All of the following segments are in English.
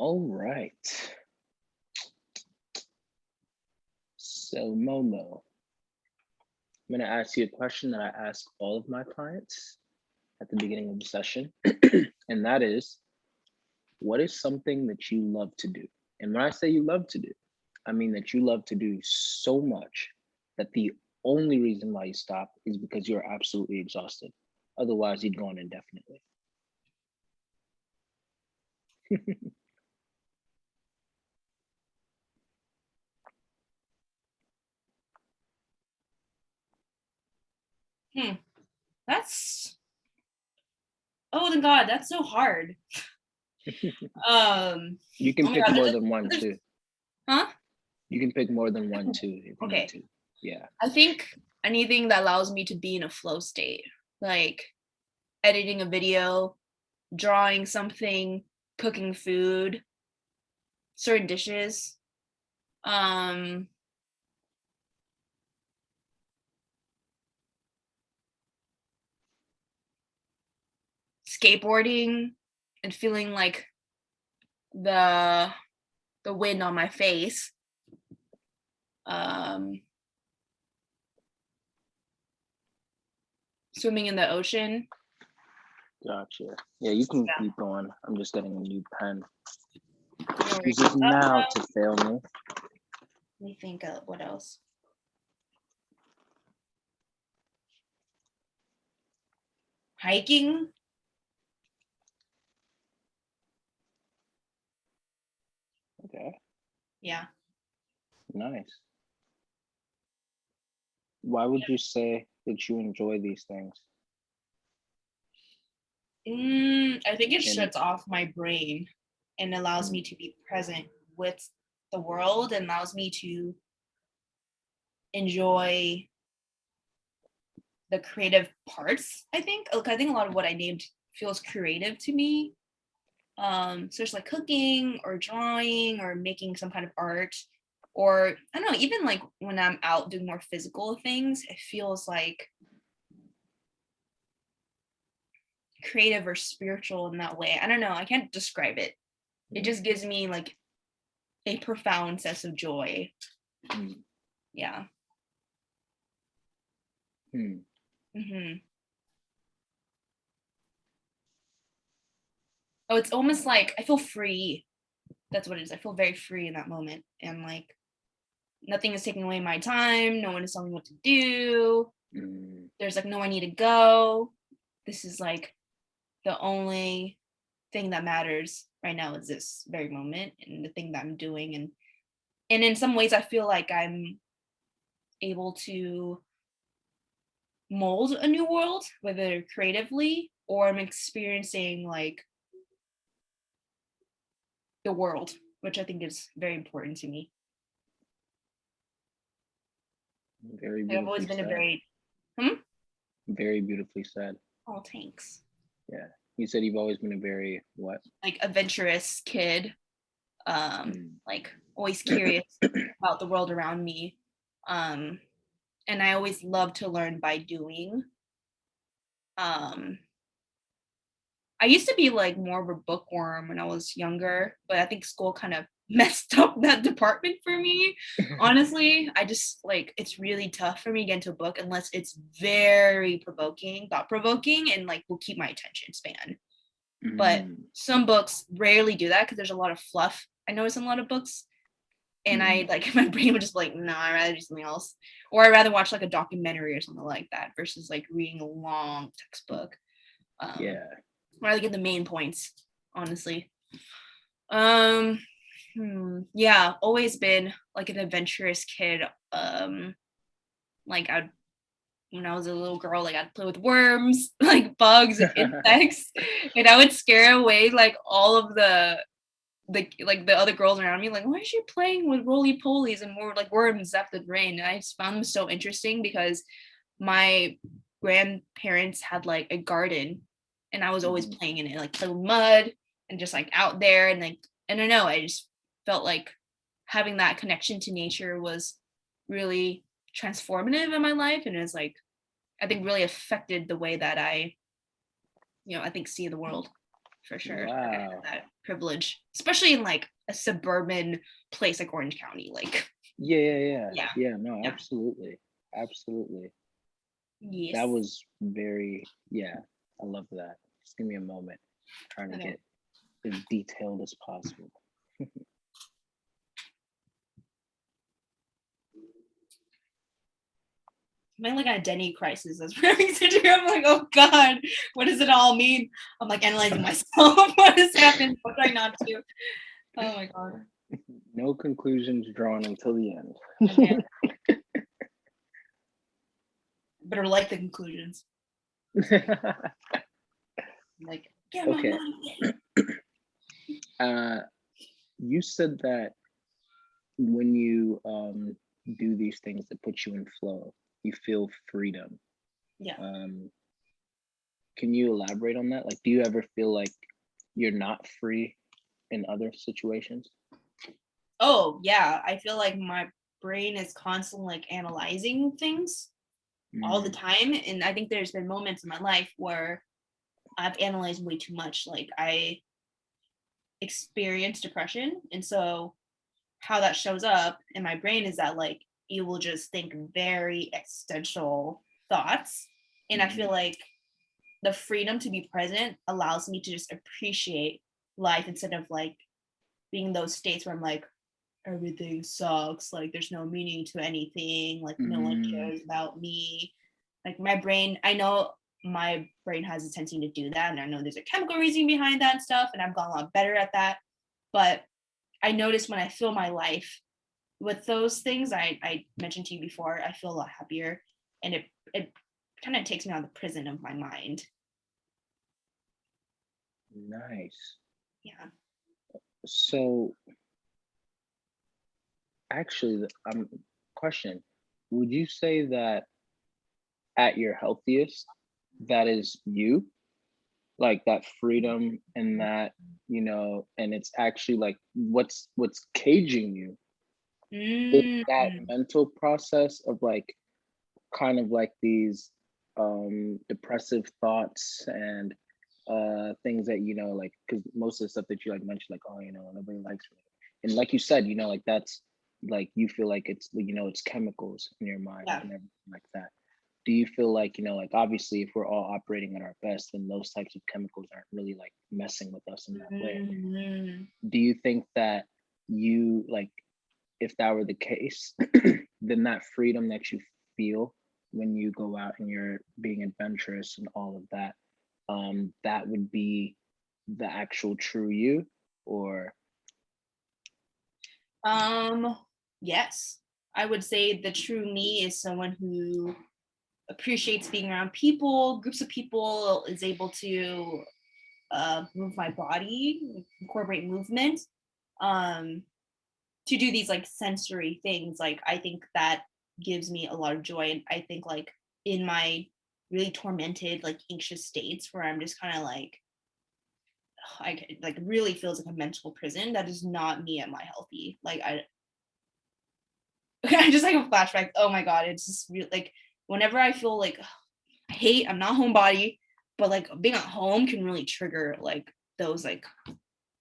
All right. So, Momo, I'm going to ask you a question that I ask all of my clients at the beginning of the session. And that is, what is something that you love to do? And when I say you love to do, I mean that you love to do so much that the only reason why you stop is because you're absolutely exhausted. Otherwise, you'd go on indefinitely. That's oh God, that's so hard. You can Oh my pick God, more than one too. huh? You can pick more than one too if you need Okay. to. Yeah. I think anything that allows me to be in a flow state, like editing a video, drawing something, cooking food, certain dishes. Um, Skateboarding and feeling like the the wind on my face. Um, Swimming in the ocean. Gotcha. Yeah, you can keep going. I'm just getting a new pen. No worries. Excuses now to fail me. Let me think of what else. Hiking. Okay. Yeah. Nice. Why would you say that you enjoy these things? I think it And shuts off my brain and allows me to be present with the world and allows me to enjoy the creative parts. I think I think a lot of what I named feels creative to me. So it's like cooking or drawing or making some kind of art, or I don't know, even like when I'm out doing more physical things, it feels like creative or spiritual in that way. I don't know, I can't describe it. It just gives me like a profound sense of joy. Yeah. Oh, it's almost like I feel free. That's what it is. I feel very free in that moment. And like nothing is taking away my time. No one is telling me what to do. There's like no I need to go. This is like the only thing that matters right now is this very moment and the thing that I'm doing. And in some ways I feel like I'm able to mold a new world, whether creatively or I'm experiencing like the world, which I think is very important to me. very I've always beautifully been a said. very Very beautifully said. Oh, thanks. Yeah. You said you've always been a very what? Like adventurous kid. Like always curious about the world around me. Um, and I always love to learn by doing. Um, I used to be like more of a bookworm when I was younger, but I think school kind of messed up that department for me. Honestly, I just like it's really tough for me to get into a book unless it's very provoking, thought provoking, and like will keep my attention span. But some books rarely do that because there's a lot of fluff. I notice in a lot of books. And I like my brain would just be like, no, I'd rather do something else. Or I'd rather watch like a documentary or something like that versus like reading a long textbook. Yeah. Rather get the main points, honestly. Um yeah, always been like an adventurous kid. Like I'd when I was a little girl, like I'd play with worms, like bugs and insects, and I would scare away like all of the other girls around me, like, why is she playing with roly polies and more like worms after the rain? And I just found them so interesting because my grandparents had like a garden and I was always playing in it, like play with mud and just like out there and like I don't know, I just felt like having that connection to nature was really transformative in my life and it's like I think really affected the way that I think see the world. for sure. Like, I have Wow. that privilege, especially in like a suburban place like Orange County. Like, Yeah. yeah, Yeah, no, yeah, absolutely. Absolutely. That yes. was very, yeah, I love that. Just give me a moment. Trying to Okay. get as detailed as possible. I'm in like an identity crisis. That's what I'm sitting. I'm like, oh God, what does it all mean? I'm like analyzing myself. What has happened? What do I not do? Oh my God. No conclusions drawn until the Okay. end. Better like the conclusions. Like, get my Okay. money. You said that when you do these things that put you in flow, you feel freedom. Yeah. Um, can you elaborate on that? Like, do you ever feel like you're not free in other situations? Oh yeah. I feel like my brain is constantly like analyzing things all the Mm, time. And I think there's been moments in my life where I've analyzed way too much. Like I experience depression. And so how that shows up in my brain is that like you will just think very existential thoughts. And I feel mhm, like the freedom to be present allows me to just appreciate life instead of like being in those states where I'm like, everything sucks, like there's no meaning to anything, like no one mm, cares about me. Like my brain, I know my brain has a tendency to do that, and I know there's a chemical reason behind that and stuff, and I've gotten a lot better at that. But I notice when I fill my life with those things I mentioned to you before, I feel a lot happier, and it kind of takes me out of the prison of my mind. nice. Yeah. So, actually, question: would you say that at your healthiest, that is you, like that freedom and that and it's actually like what's caging you is that Mm. mental process of like kind of like these depressive thoughts and things that like because most of the stuff that you like mentioned like oh nobody likes me and like you said like that's like you feel like it's it's chemicals in your mind Yeah. and everything like that. Do you feel like like obviously if we're all operating at our best then those types of chemicals aren't really like messing with us in that way? Mhm. Do you think that you like if that were the case, then that freedom that you feel when you go out and you're being adventurous and all of that, that would be the actual true you, or Um, yes. I would say the true me is someone who appreciates being around people, groups of people, is able to move my body, incorporate movement, um, to do these like sensory things. Like I think that gives me a lot of joy. And I think like in my really tormented, like anxious states where I'm just kind of like really feels like a mental prison. That is not me at my healthy. Like I just like a flashback. Oh my god, it's just like whenever I feel like I hate, I'm not homebody, but like being at home can really trigger like those like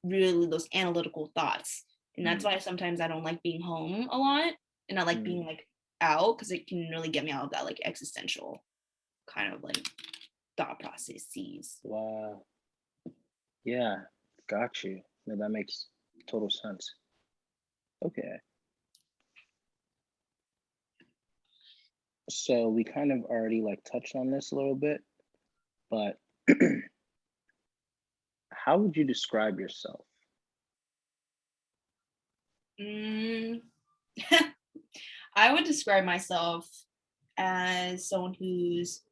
really those analytical thoughts. And that's mm, why sometimes I don't like being home a lot and I like being mm, like out because it can really get me out of that like existential kind of like thought processes. wow, yeah, got you. No, that makes total sense. Okay, so we kind of already like touched on this a little bit, but how would you describe yourself? Mm. I would describe myself as someone who's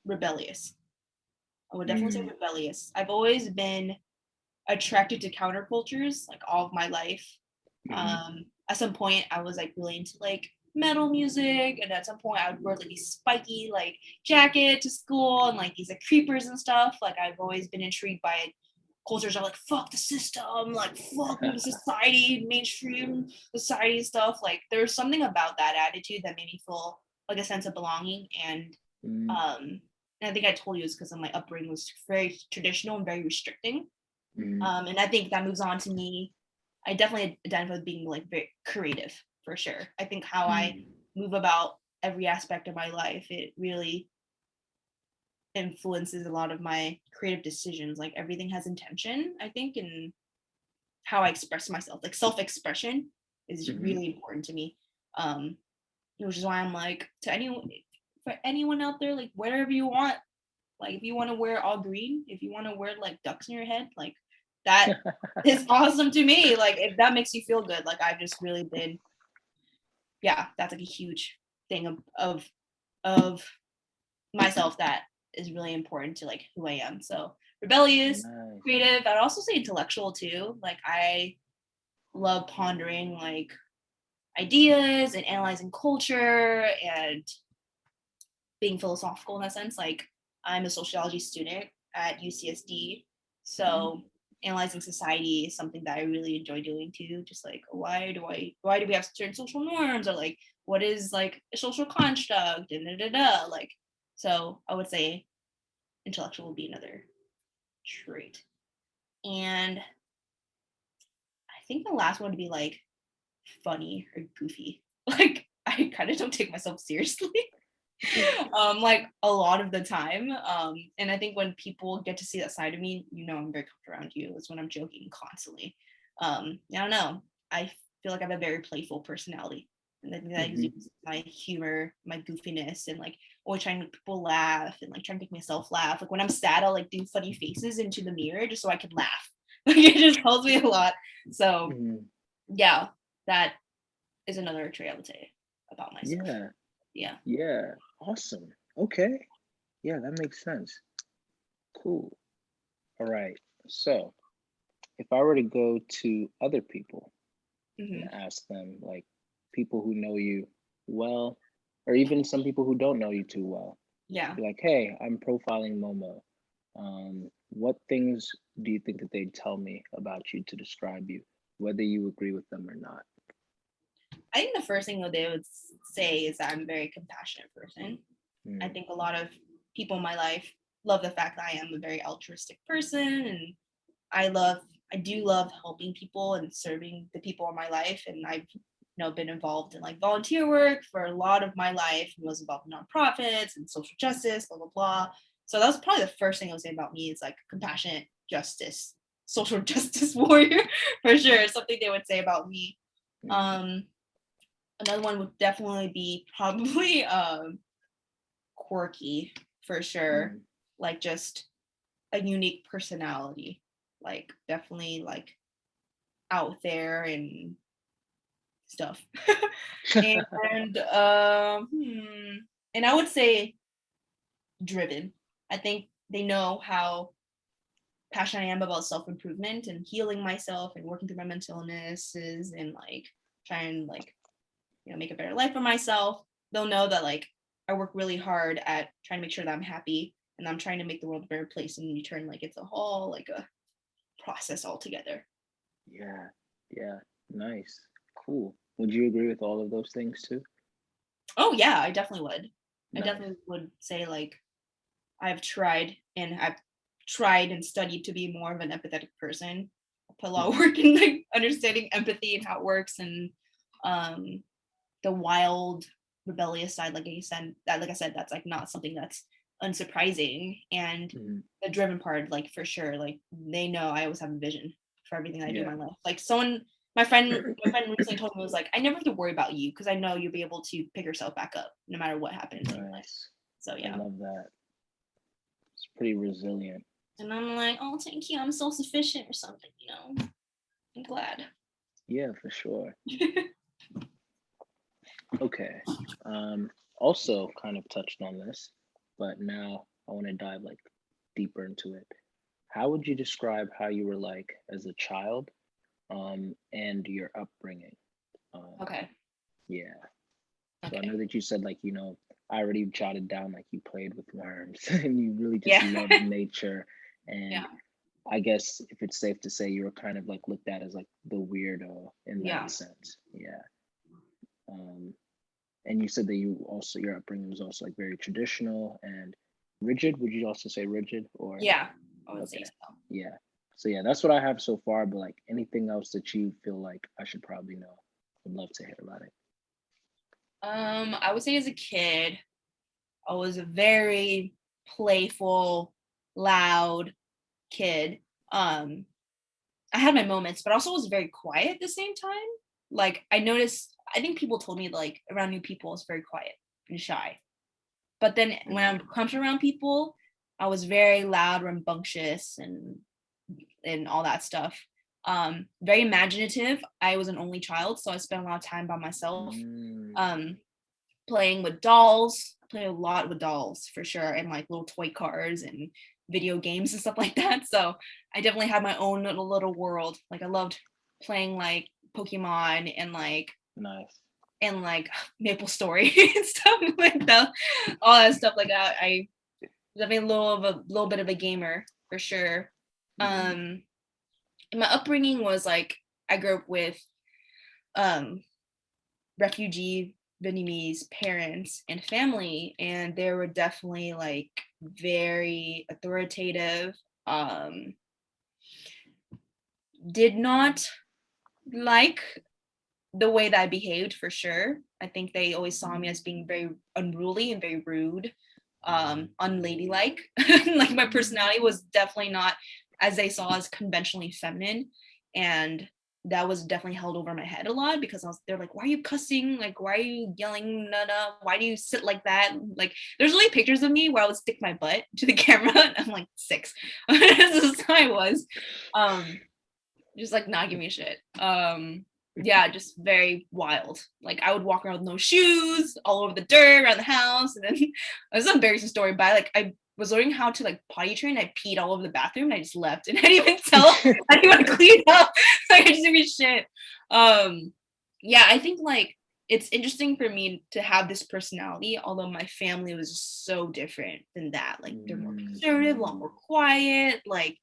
rebellious. I would definitely say Mm, rebellious. I've always been attracted to countercultures like all of my life. mhm, At some point, I was like really into like metal music, and at some point, I would wear like these spiky like jacket to school and like these like creepers and stuff. Like I've always been intrigued by cultures are like fuck the system, like fuck the society, mainstream society stuff. Like there's something about that attitude that made me feel like a sense of belonging and mm, um and I think I told you it's because of my upbringing was very traditional and very restricting. Mm, And I think that moves on to me. I definitely identify with being like very creative for sure. I think how I mm, move about every aspect of my life, it really influences a lot of my creative decisions. Like everything has intention, I think, and how I express myself. Like self-expression is mhm. really important to me. Um, which is why I'm like to anyone, for anyone out there, like whatever you want. Like if you want to wear all green, if you want to wear like ducks in your head, like that is awesome to me. Like if that makes you feel good, like I've just really been, yeah, that's like a huge thing of myself that is really important to like who I am. So rebellious, Nice. creative. I'd also say intellectual too. Like I love pondering like ideas and analyzing culture and being philosophical in that sense. Like I'm a sociology student at UCSD, Mhm. so analyzing society is something that I really enjoy doing too. Just like why do we have certain social norms, or like what is like a social construct and da da da. Like so, I would say intellectual would be another trait, and I think the last one would be like funny or goofy. Like I kind of don't take myself seriously. Like a lot of the time. And I think when people get to see that side of me, you know I'm very comfortable around you. It's when I'm joking constantly. I don't know. I feel like I have a very playful personality. And I think that Mhm. exudes my humor, my goofiness, and like always trying to make people laugh and like trying to make myself laugh. Like when I'm sad, I'll like do funny faces into the mirror just so I can laugh. Like it just helps me a lot. So Mhm. yeah, that is another trait I would say about myself. Yeah. Yeah. Yeah. Awesome. Okay. Yeah, that makes sense. Cool. All right. So, if I were to go to other people and Hmm. ask them, like people who know you well, or even some people who don't know you too well, Yeah. be like, hey, I'm profiling Momo. What things do you think that they'd tell me about you to describe you, whether you agree with them or not? I think the first thing that they would say is that I'm a very compassionate person. I Mm, think a lot of people in my life love the fact that I am a very altruistic person, and I do love helping people and serving the people in my life, and I've been involved in like volunteer work for a lot of my life and was involved in nonprofits and social justice, blah blah blah. So that was probably the first thing I would say about me is like compassionate justice, social justice warrior for sure. Something they would say about me. mm, Um, Another one would definitely be probably quirky for sure. mm. Like just a unique personality. Like definitely like out there and stuff. And and I would say driven. I think they know how passionate I am about self-improvement and healing myself and working through my mental illnesses and like trying like make a better life for myself. They'll know that like I work really hard at trying to make sure that I'm happy and I'm trying to make the world a better place in return. Like it's a whole like a process altogether. Yeah, yeah, nice, cool. Would you agree with all of those things too? Oh yeah, I definitely would. I Nice. definitely would say like I've tried and studied to be more of an empathetic person. I put a lot of Hmm. work in like understanding empathy and how it works and um the wild rebellious side, like I said, that's like not something that's unsurprising. And Hmm. the driven part, like for sure, like they know I always have a vision for everything that I do in Yeah. my life. Like my friend recently told me was like, I never have to worry about you because I know you'll be able to pick yourself back up no matter what happens in your life. Nice. So I yeah. love that. It's pretty resilient. And I'm like, oh, thank you. I'm self sufficient or something, I'm glad. Yeah, for sure. Okay. Also kind of touched on this, but now I want to dive like deeper into it. How would you describe how you were like as a child, and your upbringing? Um, Okay. yeah. So I Okay. know that you said like, I already jotted down like you played with worms and you really just Yeah. loved nature. And Yeah. I guess if it's safe to say you were kind of like looked at as like the weirdo in that Yeah. sense. Yeah. Um, and you said that your upbringing was also like very traditional and Rigid? Would you also say rigid or Yeah, I would say okay? so. Yeah. So yeah, that's what I have so far. But like anything else that you feel like I should probably know, I'd love to hear about it. I would say as a kid, I was a very playful, loud kid. Um, I had my moments, but also was very quiet at the same time. Like I noticed, I think people told me like around new people, I was very quiet and shy. But then when Mm, I'm comes around people, I was very loud, rambunctious, and all that stuff. Very imaginative. I was an only child, so I spent a lot of time by myself. mm, Um, Playing with dolls. I play a lot with dolls for sure, and like little toy cars and video games and stuff like that. So I definitely had my own little world. Like I loved playing like Pokemon nice. and like Maple Story and stuff like that. All that stuff like that. I definitely a little bit of a gamer for sure. Hmm. Um, and my upbringing was like I grew up with um refugee Vietnamese parents and family, and they were definitely like very authoritative. Um, did not like the way that I behaved for sure. I think they always saw me as being very unruly and very rude, unladylike. Like my personality was definitely not as they saw as conventionally feminine, and that was definitely held over my head a lot because they're like, why are you cussing? Like, why are you yelling? Nada? Why do you sit like that? Like, there's really pictures of me where I would stick my butt to the camera. And I'm like 6. This is how I was. Um, just like not give me a shit. Yeah, just very wild. Like I would walk around with no shoes, all over the dirt around the house, and then it's an embarrassing story, but I was learning how to like potty train. I peed all over the bathroom and I just left, and I didn't even tell anyone to clean up. Like I just didn't give a shit. Yeah, I think like it's interesting for me to have this personality, although my family was so different than that. Like they're more Mm, conservative, a lot mm, more quiet, like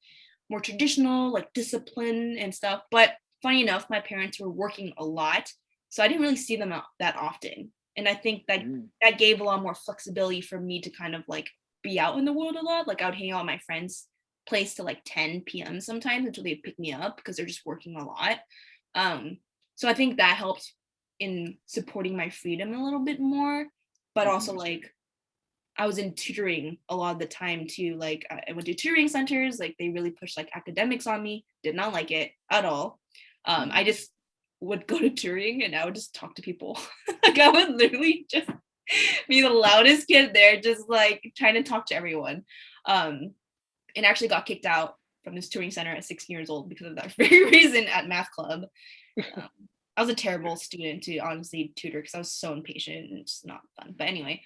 more traditional, like discipline and stuff. But funny enough, my parents were working a lot, so I didn't really see them out that often. And I think that mm, that gave a lot more flexibility for me to kind of like be out in the world a lot. Like I would hang out at my friends' place till like 10 p.m. sometimes until they'd pick me up because they're just working a lot. Um, so I think that helped in supporting my freedom a little bit more, but also mhm, like I was in tutoring a lot of the time too. Like I went to tutoring centers, like they really pushed like academics on me. Did not like it at all. I mhm, just would go to tutoring and I would just talk to people. Like I would literally just be the loudest kid there, just like trying to talk to everyone. And actually got kicked out from this touring center at 16 years old because of that very reason at math club. Um, I was a terrible student to honestly tutor because I was so impatient and it's not fun. But anyway,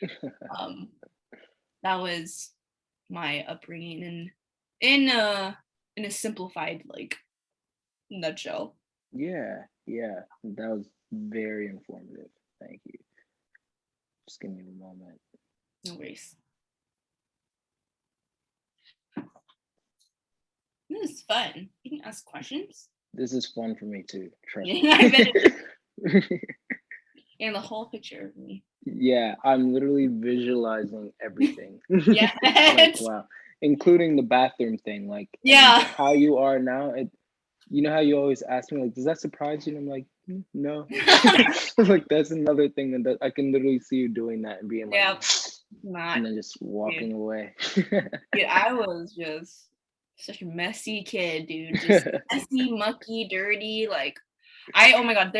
um, that was my upbringing in a simplified like nutshell. Yeah, yeah, that was very informative. Thank you. Just give me a moment. No worries. This is fun. You can ask questions. This is fun for me too, trust Yeah, I bet it is. me. And the whole picture of me. Yeah, I'm literally visualizing everything. Like, Yes. wow, including the bathroom thing, like, and Yeah. how you are now. You know how you always ask me, like, does that surprise you? And I'm like, no. Like, that's another thing that I can literally see you doing that and being like, Yeah. Not and then just dude. walking away. Dude, I was just such a messy kid, dude. Just messy, mucky, dirty. Like oh my god,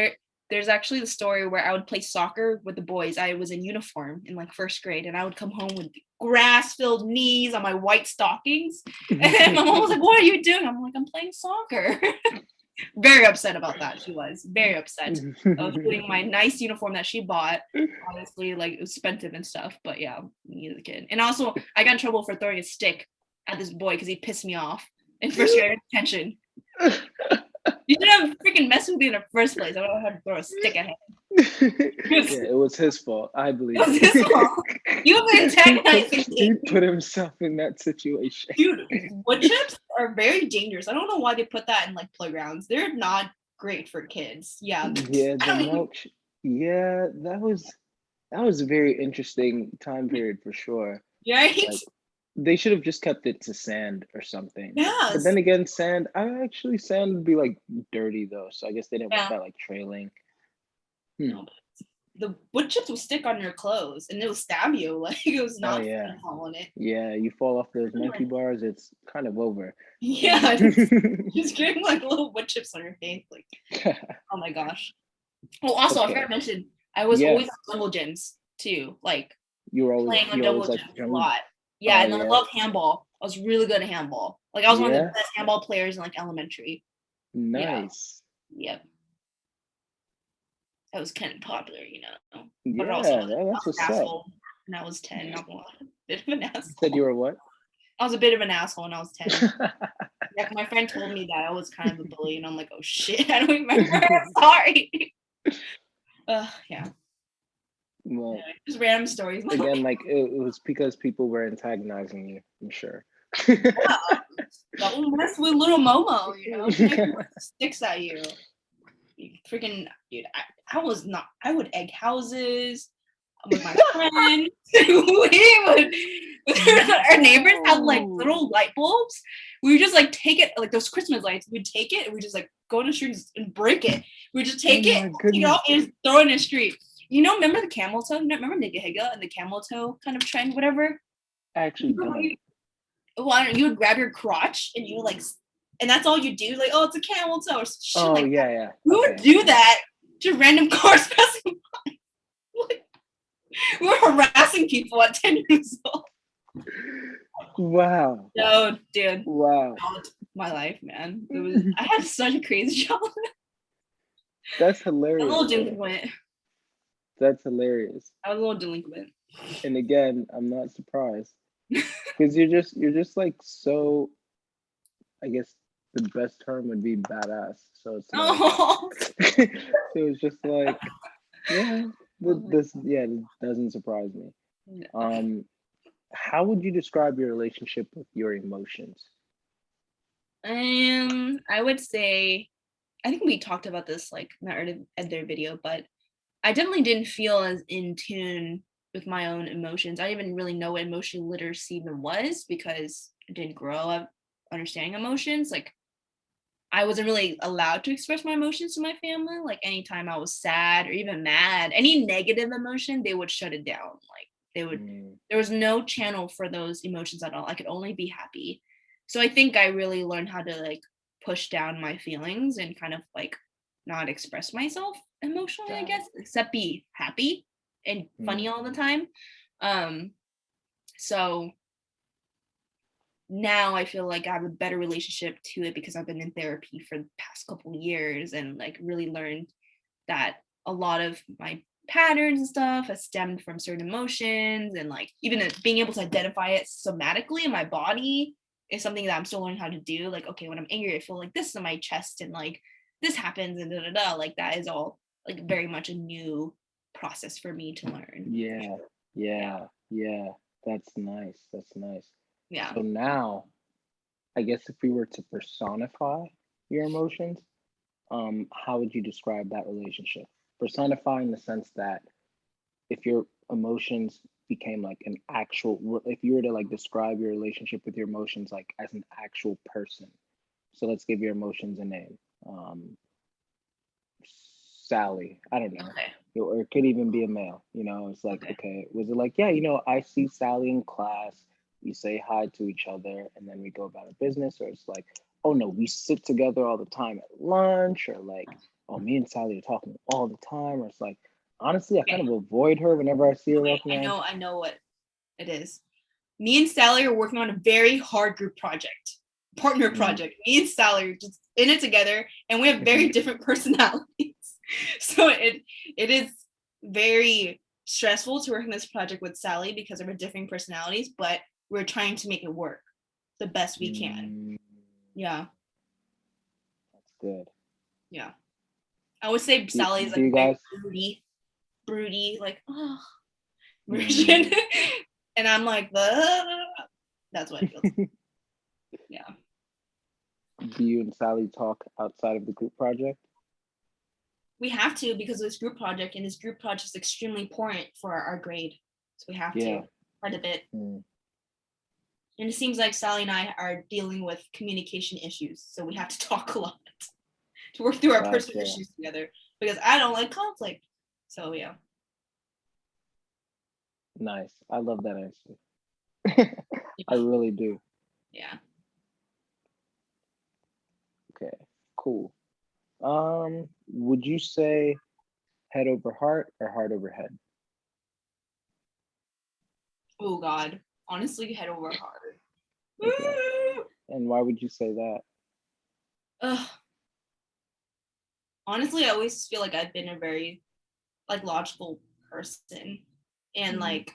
there's actually the story where I would play soccer with the boys. I was in uniform in like first grade, and I would come home with grass-filled knees on my white stockings. And then my mom was like, "What are you doing?" I'm like, "I'm playing soccer." Very upset about that. She was very upset. I was putting my nice uniform that she bought. Honestly, like it was expensive and stuff. But yeah, me as a kid. And also, I got in trouble for throwing a stick at this boy because he pissed me off in first grade detention. You didn't have freaking mess with me in the first place. I don't know how to throw a stick at him. Yeah, it was his fault. I It believe was his fault. You have been antagonizing he me. put himself in that situation. Dude, wood chips are very dangerous. I don't know why they put that in like playgrounds. They're not great for kids. Yeah. Yeah, I the don't even, mulch. Yeah, that was a very interesting time period for sure. right? Like, They should have just kept it to sand or something. But Yes. then again, sand, sand would be like dirty though. So I guess they didn't want Yeah. that like trailing. No, the wood chips will stick on your clothes and it'll stab you. Like it was Oh not yeah. fun following it. Yeah, you fall off those monkey bars, it's kind of over. Yeah, just getting like little wood chips on your face. Like, oh my gosh. Well, also I forgot Okay. to mention, I was always Yes. on double gyms too. Like playing on You double always like gyms a jumping. lot. Yeah, Oh and then I yeah. love handball. I was really good at handball. Like I was one of the Yeah. best handball players in like elementary. Yeah. Nice. Yep. That was kind of popular, you know. But also Yeah, I that's was an what's up. asshole when I was 10, not gonna lie. Bit of an You said you asshole. were what? I was a bit of an asshole when I was 10. Yeah, my friend told me that I was kind of a bully, and I'm like, oh shit, I don't remember. Sorry. Yeah. Well, Anyway, just random stories. again, like it was because people were antagonizing you, I'm sure. Don't mess with little Momo, you know. She might throw sticks at you. You freaking dude. I was not. I would egg houses with my friend. We would. Our neighbors had like No. little light bulbs. We would just like take it, like those Christmas lights. We'd take it and we just like go in the street and break it. We just Oh take my it goodness. off, and just throw it in the street. You know, remember the camel toe? Remember Nigga Higa and the camel toe kind of trend, whatever? I actually don't. Well, you would grab your crotch and you like, and that's all you do. Like, oh, it's a camel toe or shit Oh like that. yeah. We would Okay. do that to random cars passing by. Like, we were harassing people at 10 years old. Wow. No, dude. Wow. My life, man. I had such a crazy childhood. That's A little hilarious. delinquent. That's hilarious. I was a little delinquent. And again, I'm not surprised. Because you're just like so, I guess the best term would be badass. So it's like Oh. so it's just like, yeah, this doesn't surprise me. How would you describe your relationship with your emotions? I would say, I think we talked about this like in our other video, but I definitely didn't feel as in tune with my own emotions. I didn't even really know what emotional literacy even was because I didn't grow up understanding emotions. Like I wasn't really allowed to express my emotions to my family. Like anytime I was sad or even mad, any negative emotion, they would shut it down. Like they would, Mm, there was no channel for those emotions at all. I could only be happy. So I think I really learned how to like push down my feelings and kind of like not express myself emotionally, I got guess, it. except be happy and funny all the Mm, time. So now I feel like I have a better relationship to it because I've been in therapy for the past couple years and like really learned that a lot of my patterns and stuff has stemmed from certain emotions and like even being able to identify it somatically in my body is something that I'm still learning how to do. Like, okay, when I'm angry, I feel like this in my chest and like this happens and da da da. Like that is all like very much a new process for me to learn. yeah, Yeah. yeah. That's nice. That's nice. Yeah. So now, I guess if we were to personify your emotions, how would you describe that relationship? Personify in the sense that if your emotions became like an actual, if you were to like describe your relationship with your emotions like as an actual person. So let's give your emotions a name. Um, Sally. I don't know. Okay. Or it could even be a male. It's like, Okay. okay, was it like, yeah, I see Sally in class, we say hi to each other, and then we go about our business, or it's like, oh no, we sit together all the time at lunch, or like, oh, me and Sally are talking all the time, or it's like, honestly, I kind Okay. of avoid her whenever I see her Okay. walking around. I know what it is. Me and Sally are working on a very hard group project, partner Mm, project. Me and Sally are just in it together, and we have very mhm. different personalities. So it is very stressful to work on this project with Sally because of our different personalities, but we're trying to make it work the best we can. Mm, Yeah, that's good. yeah. I would say Sally is Do like you a very guys? broody, like oh version, Mm, and I'm like that's what it feels. Yeah. do you and Sally talk outside of the group project? We have to because of this group project, and this group project is extremely important for our grade. So we have Yeah. to quite a bit. Mm. And it seems like Sally and I are dealing with communication issues, so we have to talk a lot to work through our personal Gotcha. issues together because I don't like conflict. So yeah. Nice. I love that answer. I Yeah. really do. Yeah. Okay, cool. Would you say head over heart or heart over head? Oh God. Honestly, head over heart. Okay. Woo! And why would you say that? Ugh. Honestly, I always feel like I've been a very like logical person, and Mm, like,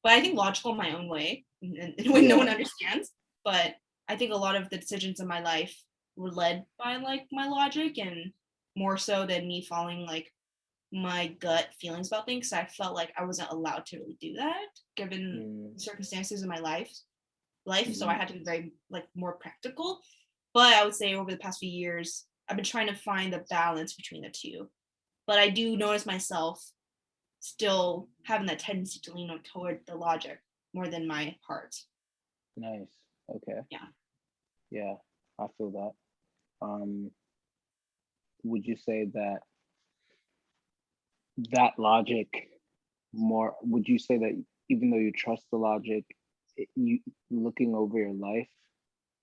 but I think logical in my own way, in a way no one yeah. understands. But I think a lot of the decisions in my life were led by like my logic, and more so than me following like my gut feelings about things. So I felt like I wasn't allowed to really do that given Mm, the circumstances of my life. So I mhm. had to be very like more practical. But I would say over the past few years, I've been trying to find the balance between the two. But I do notice myself still having that tendency to lean toward the logic more than my heart. Nice. Okay. Yeah. Yeah, I feel that. Um, would you say that that logic more, would you say that even though you trust the logic, you looking over your life,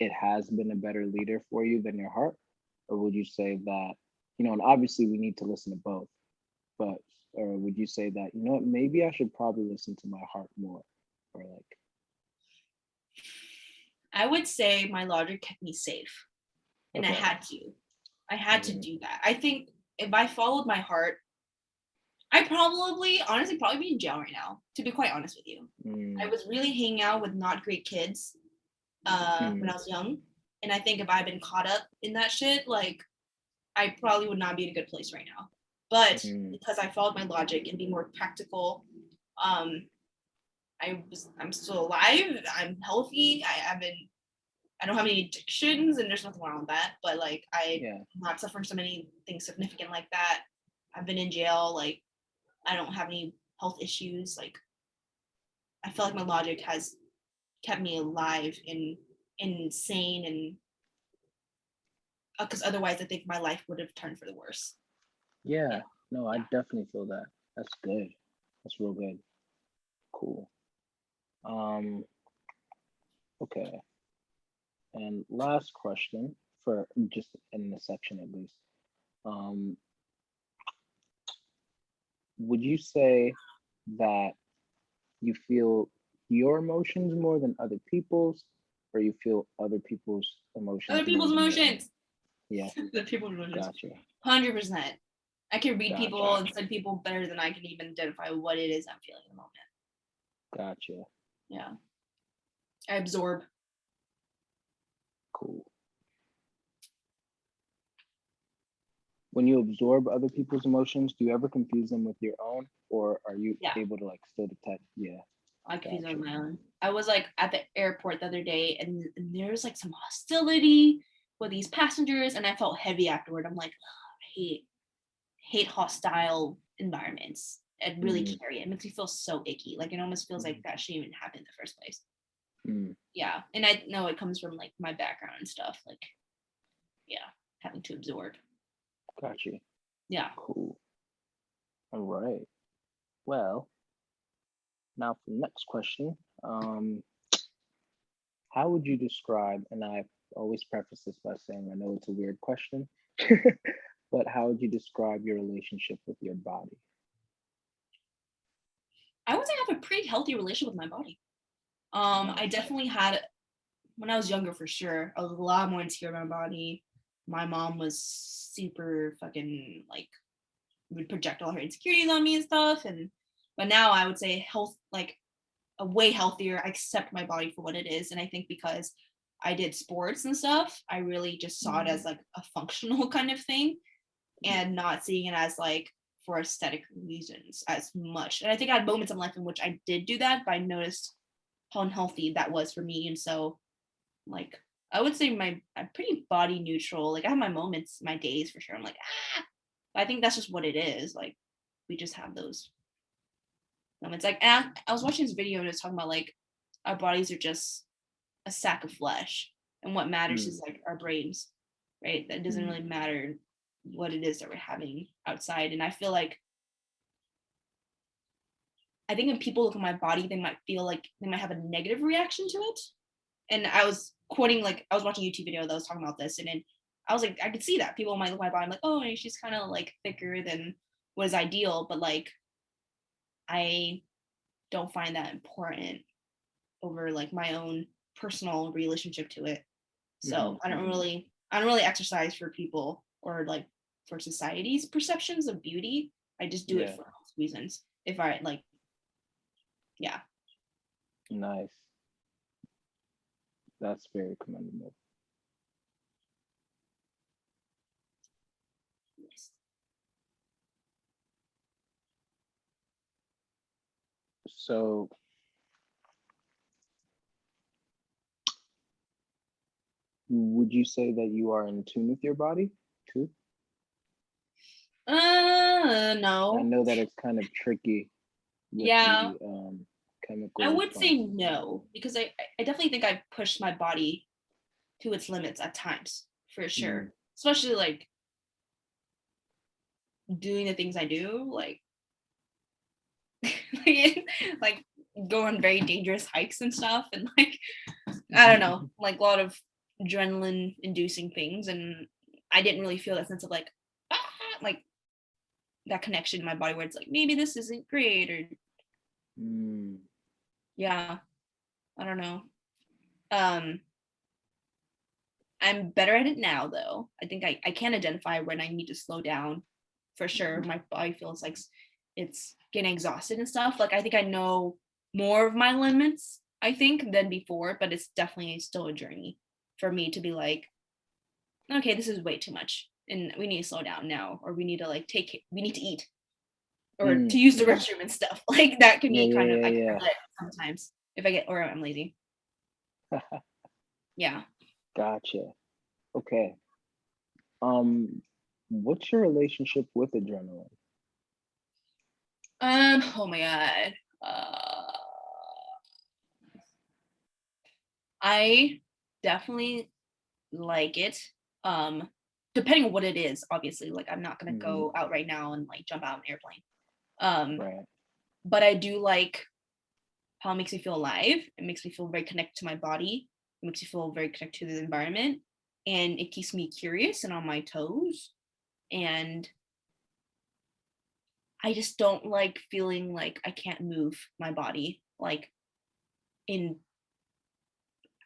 it has been a better leader for you than your heart? Or would you say that, and obviously we need to listen to both, but or would you say that, you know what, maybe I should probably listen to my heart more? Or like, I would say my logic kept me safe, and I okay. had to. I had to Hmm. do that. I think if I followed my heart, I probably, honestly, probably be in jail right now, to be quite honest with you. I Mm, was really hanging out with not great kids when I mm, was young. And I think if I had been caught up in that shit, like, I probably would not be in a good place right now. But mm, because I followed my logic and be more practical, um, I'm still alive. I'm healthy. I don't have any addictions, and there's nothing wrong with that. But like, I'm yeah. not suffering from anything significant like that. I've been in jail. Like, I don't have any health issues. Like, I feel like my logic has kept me alive and sane, and because otherwise I think my life would have turned for the worse. Yeah. Yeah. No, I Yeah. definitely feel that. That's good. That's real good. Cool. Um, okay. And last question for just in the section at least. Um, would you say that you feel your emotions more than other people's, or you feel other people's emotions Other more people's than your own? emotions. Yeah, Other people's emotions. gotcha, 100%. I can read gotcha, people and study people better than I can even identify what it is I'm feeling in the moment. gotcha. Yeah. I absorb. Cool. When you absorb other people's emotions, do you ever confuse them with your own, or are you Yeah. able to like still detect? Yeah, I confuse gotcha. on my own. I was like at the airport the other day, and there was like some hostility with these passengers, and I felt heavy afterward. I'm like, "Ugh, I hate hostile environments. It really Mm, carry it. It makes me feel so icky. Like it almost feels like mm, that shouldn't even happen in the first place. mm, Yeah. And I know it comes from like my background and stuff. Like, yeah, having to absorb. gotcha. Yeah. Cool. All right. Well, now for the next question. How would you describe, and I always preface this by saying I know it's a weird question, but how would you describe your relationship with your body? I would say I have a pretty healthy relationship with my body. I Nice. definitely had when I was younger for sure. I was a lot more insecure about my body. My mom was super fucking like would project all her insecurities on me and stuff. And but now I would say health like a way healthier. I accept my body for what it is. And I think because I did sports and stuff, I really just saw it Mm, as like a functional kind of thing yeah. and not seeing it as like for aesthetic reasons as much. And I think I had moments in life in which I did do that, but I noticed how unhealthy that was for me. And so like I would say I'm pretty body neutral. Like I have my moments, my days for sure. I'm like, ah, but I think that's just what it is. Like we just have those moments. Like and I was watching this video and it's talking about like our bodies are just a sack of flesh, and what matters is like our brains, right? That doesn't really matter what it is that we're having outside. And I feel like, I think when people look at my body, they might feel like they might have a negative reaction to it. And I was quoting, like, I was watching a YouTube video that was talking about this, and then I was like, I could see that people might look at my body, I'm like, oh, she's kind of like thicker than what is ideal, but like, I don't find that important over like my own personal relationship to it. So I don't really exercise for people or like for society's perceptions of beauty. I just do it for health reasons. If I like, yeah. Nice. That's very commendable. Yes. So would you say that you are in tune with your body too? No. I know that it's kind of tricky with Yeah. the chemical I would say responses. no, because I definitely think I've pushed my body to its limits at times, for sure. Especially like doing the things I do, like like go on very dangerous hikes and stuff, and like I don't know, like a lot of adrenaline inducing things, and I didn't really feel that sense of like like that connection in my body where it's like maybe this isn't great, or yeah, I don't know. um I'm better at it now though. I think I can identify when I need to slow down, for sure. My body feels like it's getting exhausted and stuff. Like I think I know more of my limits, I think, than before, but it's definitely still a journey for me to be like, okay, this is way too much and we need to slow down now, or we need to like we need to eat, or to use the restroom and stuff. Like that can be kind of, I can feel it sometimes if I get, or I'm lazy. Yeah. Gotcha. Okay. What's your relationship with adrenaline? Oh my god. I definitely like it. Um, Depending on what it is, obviously. Like I'm not gonna go out right now and like jump out of an airplane. Right. But I do like how it makes me feel alive. It makes me feel very connected to my body. It makes me feel very connected to the environment. And it keeps me curious and on my toes. And I just don't like feeling like I can't move my body. Like in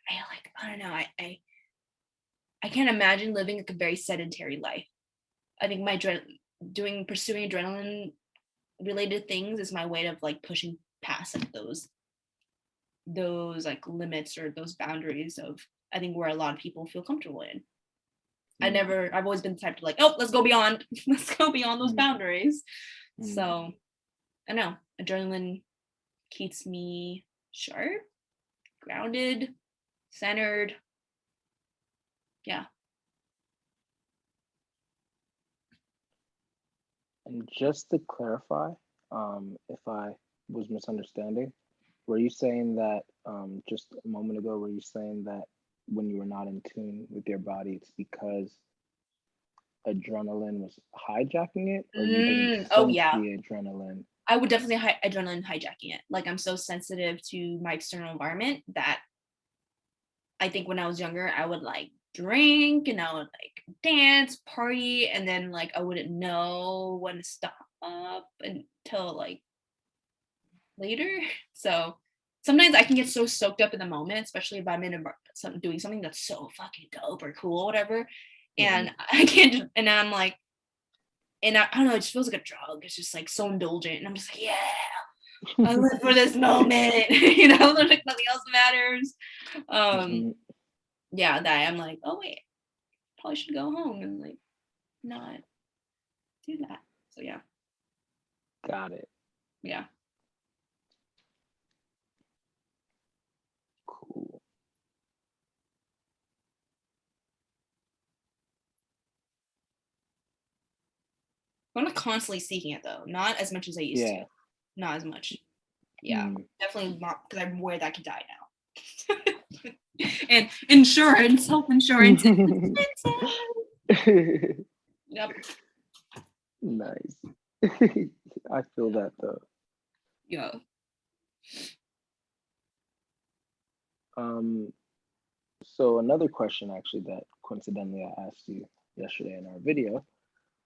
I don't know, I can't imagine living like a very sedentary life. I think my pursuing adrenaline related things is my way of like pushing past like those like limits or those boundaries of, I think, where a lot of people feel comfortable in. I've always been the type to like, oh, let's go beyond let's go beyond those boundaries. So I know adrenaline keeps me sharp, grounded, centered. Yeah. And just to clarify, if I was misunderstanding, were you saying that just a moment ago, were you saying that when you were not in tune with your body, it's because adrenaline was hijacking it, or you didn't Oh sense yeah. the adrenaline? I would definitely adrenaline hijacking it. Like I'm so sensitive to my external environment that I think when I was younger, I would like drink and I would like dance, party, and then like I wouldn't know when to stop until like later. So sometimes I can get so soaked up in the moment, especially if I'm in doing something that's so fucking dope or cool, or whatever. And I can't just, and I'm like, and I don't know, it just feels like a drug. It's just like so indulgent. And I'm just like, yeah, I live for this moment. You know, like nothing else matters. Yeah, that I'm like, oh wait, probably should go home and like not do that. So yeah. Got it. Yeah. Cool. I'm not constantly seeking it though. Not as much as I used to. Not as much. Yeah. Definitely not, because I'm worried I could die now. And insurance, health insurance is expensive. Yep. Nice. I feel that though. Yeah. So another question actually that coincidentally I asked you yesterday in our video,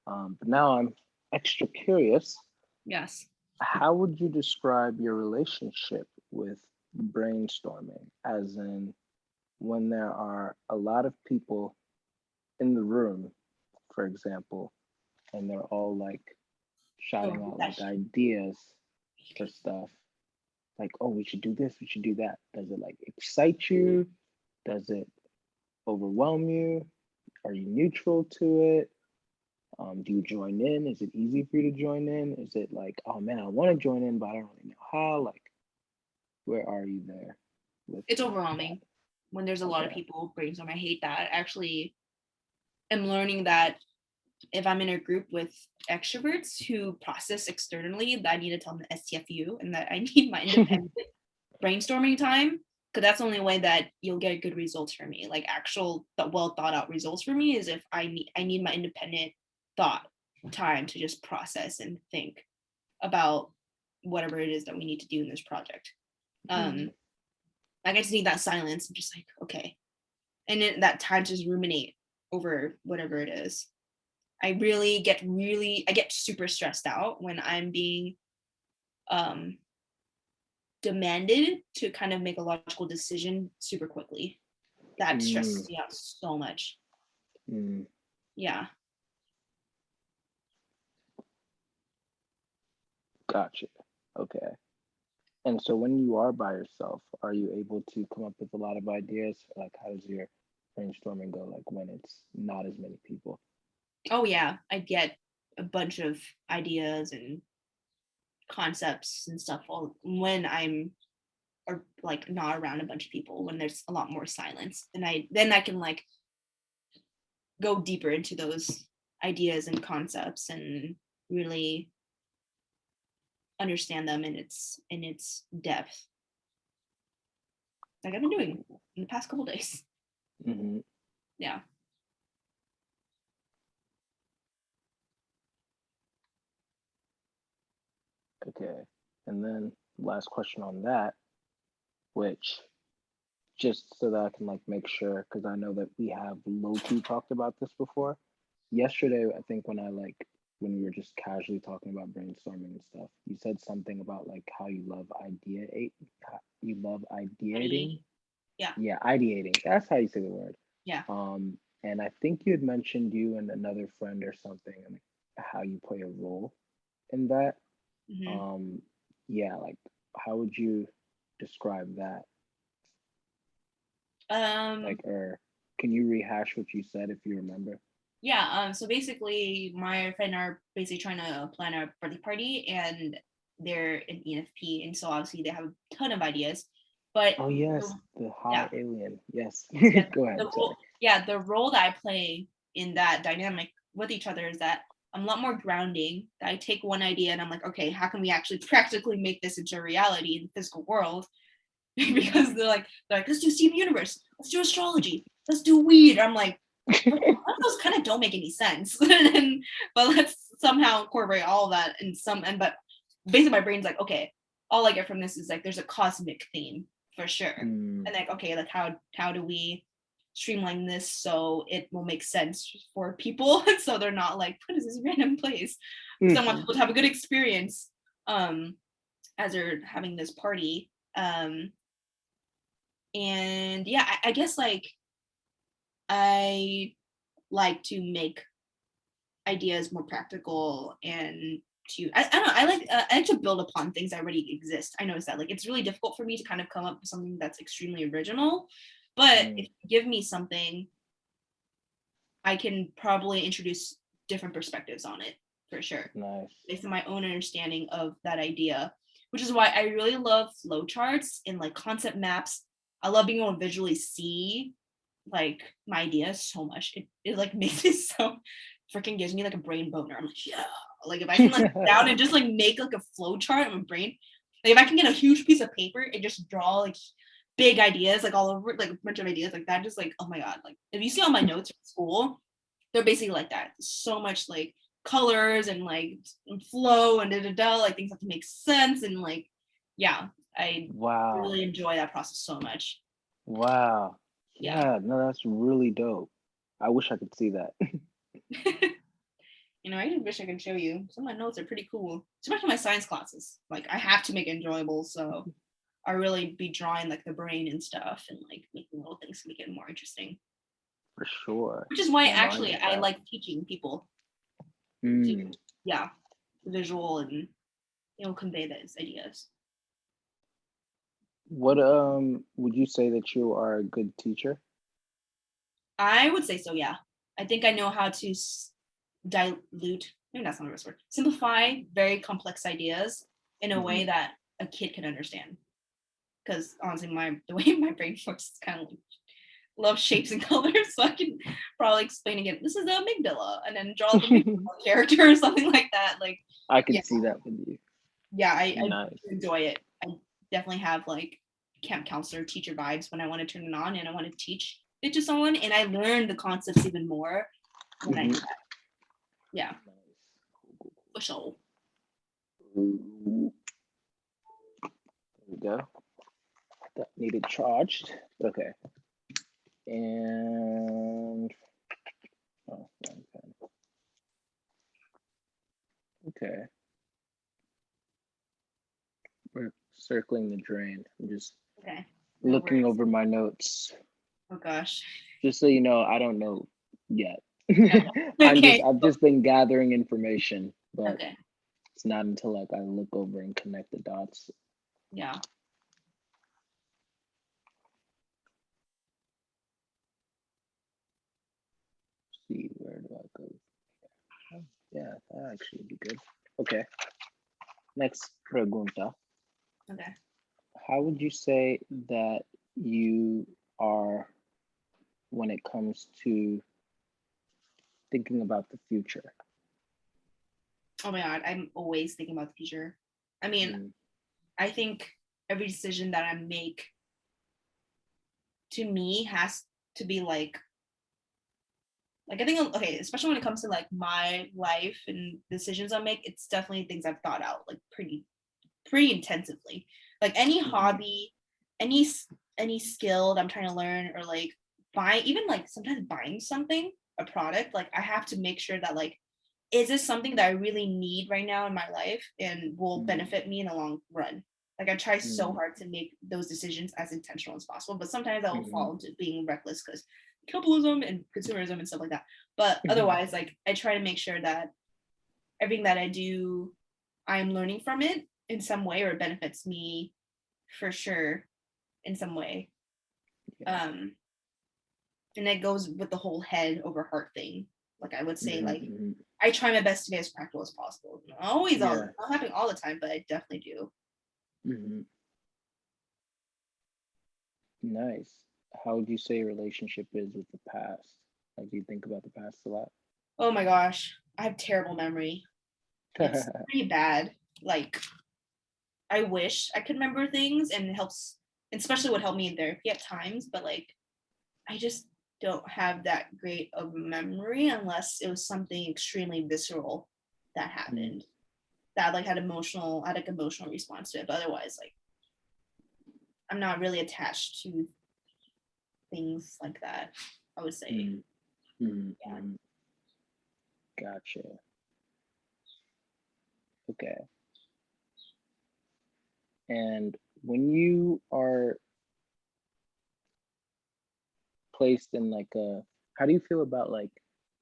but now I'm extra curious. Yes. How would you describe your relationship with brainstorming? As in, when there are a lot of people in the room, for example, and they're all like shouting Oh, out like that's ideas for stuff, like, oh, we should do this, we should do that. Does it like excite you? Does it overwhelm you? Are you neutral to it? Do you join in? Is it easy for you to join in? Is it like, oh man, I want to join in, but I don't really know how? Like, where are you there with it's that? overwhelming when there's a lot of Okay. people brainstorm. I hate that. Actually, I'm learning that if I'm in a group with extroverts who process externally, that I need to tell them the STFU and that I need my independent brainstorming time, because that's the only way that you'll get good results for me. Like actual well thought out results for me is if I need my independent thought time to just process and think about whatever it is that we need to do in this project. Mm, I just need that silence. I'm just like, okay. And that time to just ruminate over whatever it is. I get super stressed out when I'm being um demanded to kind of make a logical decision super quickly. That mm, stresses me out so much. mm, Yeah. gotcha. Okay. And so when you are by yourself, are you able to come up with a lot of ideas? Like, how does your brainstorming go? Like when it's not as many people? Oh yeah. I get a bunch of ideas and concepts and stuff all when I'm or like not around a bunch of people, when there's a lot more silence. And I can like go deeper into those ideas and concepts and really understand them in its depth, like I've been doing Cool. in the past couple days. Hmm. Yeah. Okay. And then last question on that, which just so that I can like make sure, because I know that we have low key talked about this before. Yesterday, I think when we were just casually talking about brainstorming and stuff, you said something about like how you love ideating. Ideating. Yeah. Yeah, ideating. That's how you say the word. Yeah. And I think you had mentioned you and another friend or something, and how you play a role in that. Hmm. Um, yeah, like how would you describe that? um Like, or can you rehash what you said if you remember? yeah, so basically my friend are basically trying to plan a birthday party, and they're an ENFP, and so obviously they have a ton of ideas, but Oh yes, the high yeah, alien. Yes. yeah, Go the ahead. Sorry. role, yeah, the role that I play in that dynamic with each other is that I'm a lot more grounding. That I take one idea and I'm like, okay, how can we actually practically make this into reality in the physical world? Mm. Because they're like, let's do Steven Universe, let's do astrology, let's do weed. I'm like, those kind of don't make any sense. But let's somehow incorporate all of that in some, and but basically my brain's like, okay, all I get from this is like there's a cosmic theme for sure. Mm, And like, okay, like how do we streamline this so it will make sense for people so they're not like, what is this random place? Because I want mhm, people to have a good experience um as they're having this party. And yeah, I guess like I like to make ideas more practical, and I don't know, I like to build upon things that already exist. I noticed that like it's really difficult for me to kind of come up with something that's extremely original, but mm, if you give me something, I can probably introduce different perspectives on it for sure, nice. based on my own understanding of that idea, which is why I really love flowcharts and like concept maps. I love being able to visually see like my ideas so much. It like makes me so freaking gives me like a brain boner. I'm like, yeah. Like if I can like sit down and just like make like a flow chart of my brain, like if I can get a huge piece of paper and just draw like big ideas, like all over, like a bunch of ideas like that. Just like, oh my God, like if you see all my notes from school, they're basically like that. So much like colors and like flow and like things have to make sense. And like, yeah, I Wow. really enjoy that process so much. Wow. Yeah. Yeah, no, that's really dope. I wish I could see that. I just wish I could show you. Some of my notes are pretty cool, especially my science classes. Like I have to make it enjoyable, so I really be drawing like the brain and stuff and like making little things to make it more interesting. For sure. Which is why Yeah, no, I actually get I that. like teaching people to, Mm. yeah, visual and convey those ideas. What would you say that you are a good teacher? I would say so, yeah. I think I know how to dilute, maybe that's not the best word, simplify very complex ideas in a way Mhm. that a kid can understand. Because honestly, the way my brain works is kind of like love shapes and colors, so I can probably explain again. This is the amygdala, and then draw the amygdala character or something like that. Like, I yeah, could see that with you. yeah, I Nice. enjoy it. I definitely have like camp counselor teacher vibes when I want to turn it on and I want to teach it to someone, and I learn the concepts even more when I do Mhm. that. Yeah, Nice. for sure. Ooh, there we go. That needed charged. Okay. And oh, wrong pen. Okay. We're circling the drain. I'm just Okay, no looking worries. over my notes. Oh gosh. Just so you know, I don't know yet. No. Okay. I've just been gathering information, but Okay. it's not until like I look over and connect the dots. Yeah. See, where do I go? Oh, yeah, that actually would be good. Okay. Next pregunta. Okay. How would you say that you are when it comes to thinking about the future? Oh my God, I'm always thinking about the future. I mean, Mm, I think every decision that I make to me has to be like I think okay, especially when it comes to like my life and decisions I make, it's definitely things I've thought out like pretty intensively. Like any mhm, hobby, any any skill that I'm trying to learn, or like buy even like sometimes buying something, a product, like I have to make sure that like is this something that I really need right now in my life and will mhm, benefit me in the long run? Like I try so mhm, hard to make those decisions as intentional as possible, but sometimes I will mhm, fall into being reckless because capitalism and consumerism and stuff like that. But mhm, otherwise, like I try to make sure that everything that I do, I'm learning from it in some way or it benefits me for sure in some way. yeah, Um, and it goes with the whole head over heart thing. Like I would say, mhm, like mhm, I try my best to be as practical as possible. Not always all yeah, not happening all the time, but I definitely do. mhm. Nice. How would you say your relationship is with the past? Like, do you think about the past a lot? Oh my gosh, I have terrible memory. It's pretty bad. Like I wish I could remember things and it helps, especially what helped me in therapy at times, but like I just don't have that great of memory unless it was something extremely visceral that Mm, happened. That like had like emotional response to it. But otherwise, like I'm not really attached to things like that, I would say. mm, mm, Yeah. mm. Gotcha. Okay. And when you are placed in like a, how do you feel about like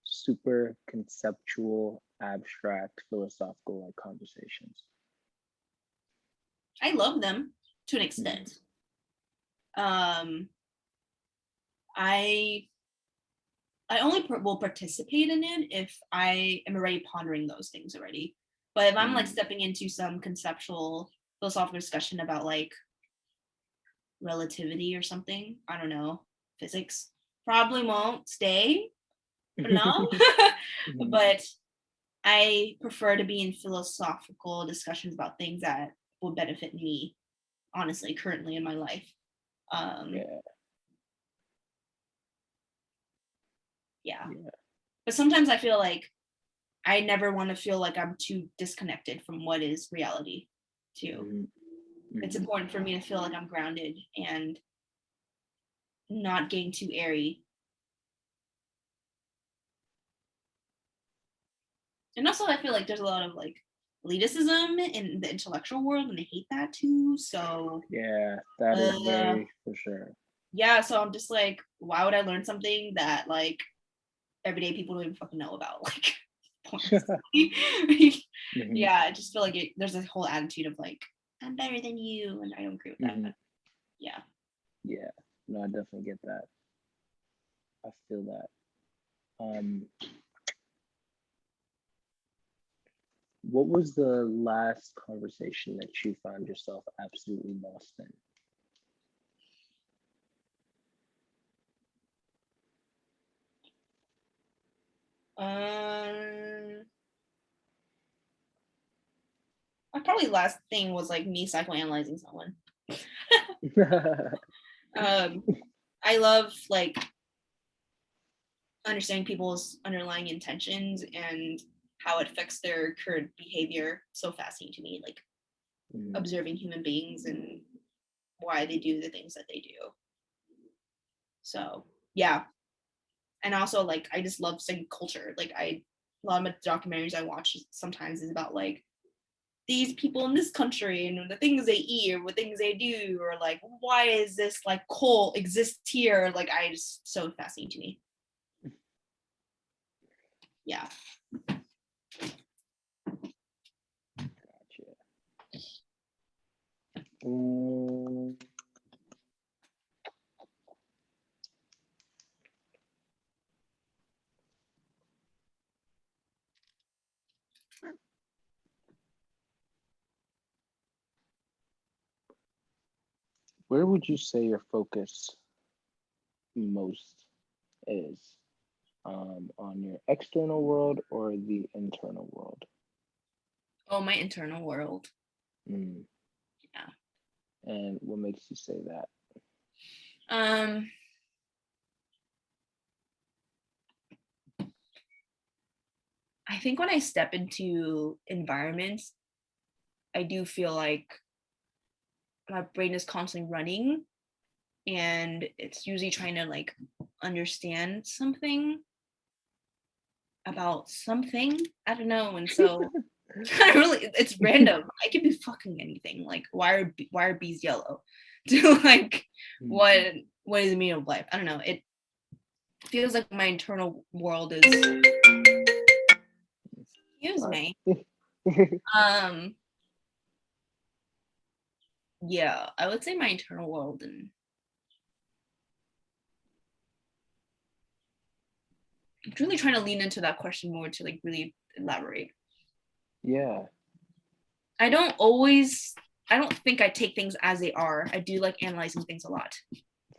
super conceptual, abstract, philosophical like conversations? I love them to an Mm, extent. Um I I only will participate in it if I am already pondering those things already. But if I'm like mm, stepping into some conceptual philosophical discussion about like relativity or something, I don't know, physics, probably won't stay for long. mhm, But I prefer to be in philosophical discussions about things that will benefit me, honestly, currently in my life. Yeah. Yeah. Yeah. But sometimes I feel like I never want to feel like I'm too disconnected from what is reality too. It's important for me to feel like I'm grounded and not getting too airy. And also I feel like there's a lot of like elitism in the intellectual world and I hate that too. So Yeah, that is very for sure. yeah, so I'm just like, why would I learn something that like everyday people don't even fucking know about? Like yeah, I just feel like there's a whole attitude of like, I'm better than you, and I don't agree with that. Yeah. Yeah, no, I definitely get that. I feel that. What was the last conversation that you found yourself absolutely lost in? My probably last thing was like me psychoanalyzing someone. I love like understanding people's underlying intentions and how it affects their current behavior. So fascinating to me, like observing human beings and why they do the things that they do. So yeah. And also like I just love studying culture. Like a lot of the documentaries I watch sometimes is about like these people in this country and the things they eat or what things they do, or like why is this like cult exists here? Like I just so fascinating to me. Yeah. Gotcha. Um, where would you say your focus most is? On your external world or the internal world? Oh, my internal world. Mm. Yeah. And what makes you say that? I think when I step into environments, I do feel like my brain is constantly running and it's usually trying to like understand something about something. I don't know. And so really it's random. I could be fucking anything. Like why are bees yellow? To like what is the meaning of life? I don't know. It feels like my internal world is excuse me. Yeah, I would say my internal world, and I'm really trying to lean into that question more to like really elaborate. Yeah. I don't think I take things as they are. I do like analyzing things a lot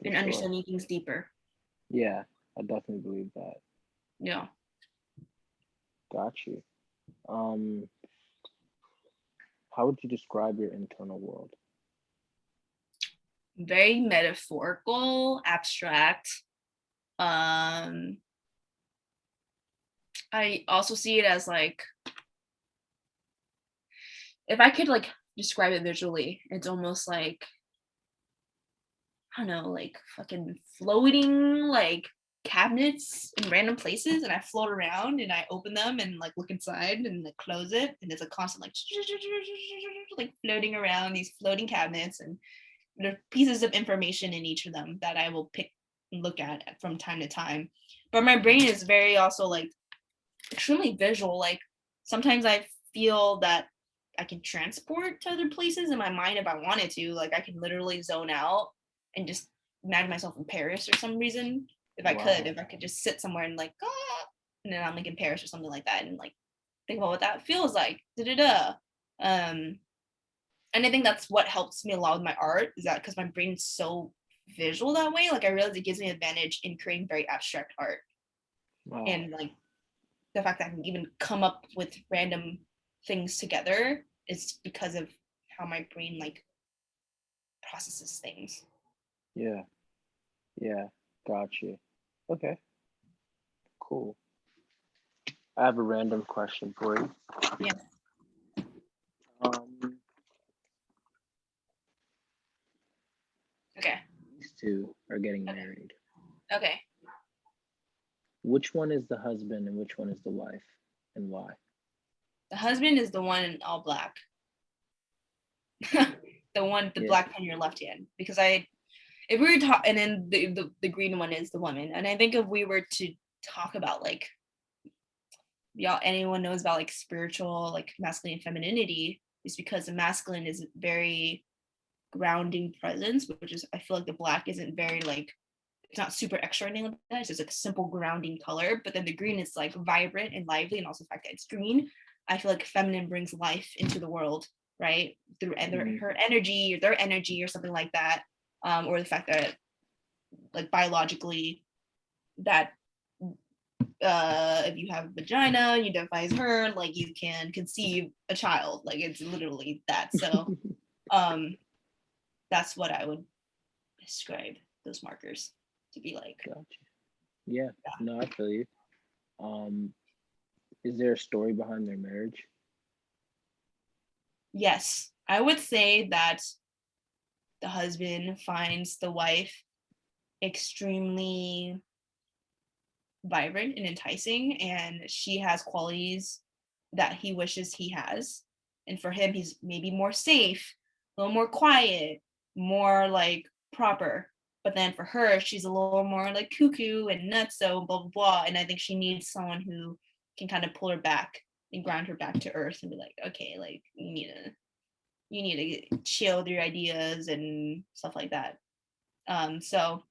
and understanding things deeper. Yeah, I definitely believe that. Yeah. Got you. How would you describe your internal world? Very metaphorical, abstract. Um, I also see it as like, if I could like describe it visually, it's almost like, I don't know, like fucking floating like cabinets in random places, and I float around and I open them and like look inside and like close it, and it's a constant like floating around these floating cabinets, and there are pieces of information in each of them that I will pick and look at from time to time. But my brain is very also like extremely visual. Like sometimes I feel that I can transport to other places in my mind if I wanted to. Like I can literally zone out and just imagine myself in Paris for some reason. If I could just sit somewhere and like, and then I'm like in Paris or something like that, and like think about what that feels like. Um, and I think that's what helps me a lot with my art, is that because my brain's so visual that way, like I realize it gives me an advantage in creating very abstract art. Wow. And like the fact that I can even come up with random things together is because of how my brain like processes things. Yeah. Yeah. Got you. Okay. Cool. I have a random question for you. Yeah. Um, Okay. these two are getting Okay. married. Okay. Which one is the husband and which one is the wife, and why? The husband is the one in all black. The Yeah. black pen in your left hand. Because if we were talking, and then the green one is the woman. And I think if we were to talk about like, y'all, anyone knows about like spiritual, like masculine and femininity, is because the masculine is very grounding presence, which is, I feel like the black isn't very like, it's not super extra or anything like that. It's just like a simple grounding color. But then the green is like vibrant and lively, and also the fact that it's green. I feel like feminine brings life into the world, right? Through Mhm. her energy or their energy or something like that. Or the fact that like biologically that if you have a vagina, you identify as her, like you can conceive a child. Like it's literally that. So um that's what I would describe those markers to be like. Gotcha. Yeah. Yeah. No, I feel you. Um, is there a story behind their marriage? Yes, I would say that the husband finds the wife extremely vibrant and enticing, and she has qualities that he wishes he has. And for him, he's maybe more safe, a little more quiet, more like proper. But then for her, she's a little more like cuckoo and nuts, so blah blah blah. And I think she needs someone who can kind of pull her back and ground her back to earth and be like, okay, like you need to chill with your ideas and stuff like that. So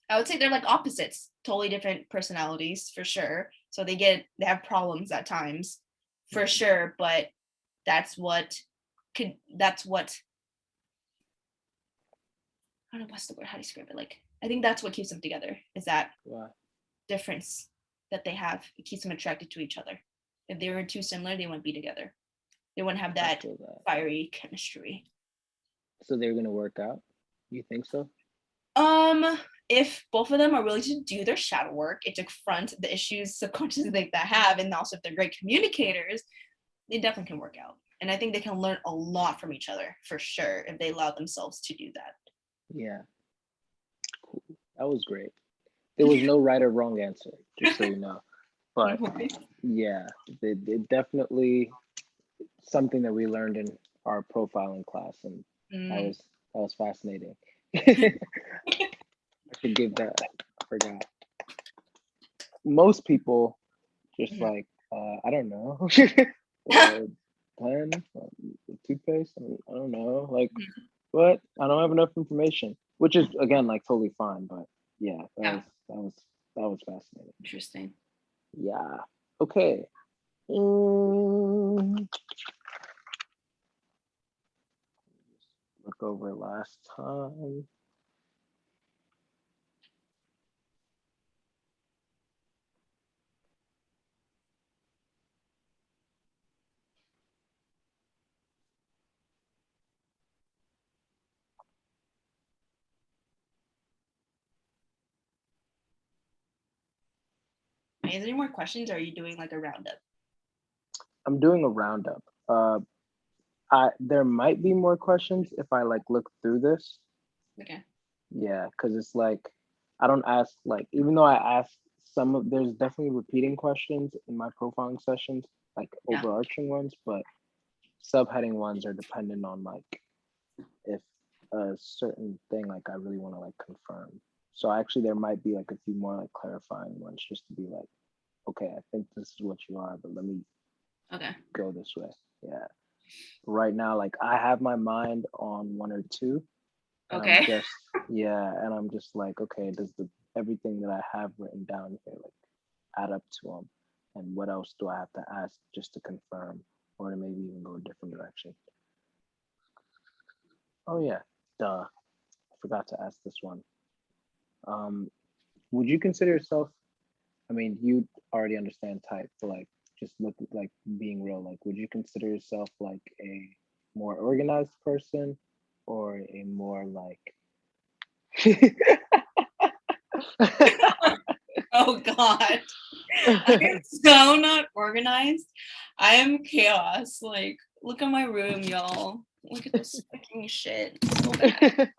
I would say they're like opposites, totally different personalities for sure. So they have problems at times for Mhm. sure, but that's what that's what I don't know what's the word, how do you describe it? Like I think that's what keeps them together is that Wow. difference that they have. It keeps them attracted to each other. If they were too similar, they wouldn't be together. They wouldn't have I that feel that. fiery chemistry. So they're gonna work out? You think so? Um, if both of them are willing to do their shadow work and to confront the issues subconsciously they have, and also if they're great communicators, they definitely can work out. And I think they can learn a lot from each other for sure if they allow themselves to do that. Yeah. Cool. That was great. There was no right or wrong answer, just so you know. No But worries. yeah, it definitely something that we learned in our profiling class, and that Mm. was that was fascinating. I could give that. I forgot. Most people just Mhm. like I don't know, pen, toothpaste. I don't know, like but I don't have enough information, which is again like totally fine. But yeah, Yeah, that was fascinating. interesting. Yeah. Okay. Mm, look over last time. Is there any more questions or are you doing like a roundup? I'm doing a roundup. There might be more questions if I like look through this. Okay. Yeah, because it's like I don't ask like even though I ask some of there's definitely repeating questions in my profiling sessions, like Yeah. overarching ones, but subheading ones are dependent on like if a certain thing like I really want to like confirm. So actually there might be like a few more like clarifying ones just to be like, okay, I think this is what you are, but let me Okay. go this way. Yeah. Right now, like I have my mind on one or two, and I'm Okay. just yeah, and I'm just like, okay, does the everything that I have written down here like add up to them? And what else do I have to ask just to confirm, or to maybe even go a different direction? Oh yeah, duh, I forgot to ask this one. Um, would you consider yourself? I mean, you already understand type, but like just look like being real. Like, would you consider yourself like a more organized person, or a more like Oh God. I am so not organized. I am chaos. Like, look at my room, y'all. Look at this fucking shit. It's so bad.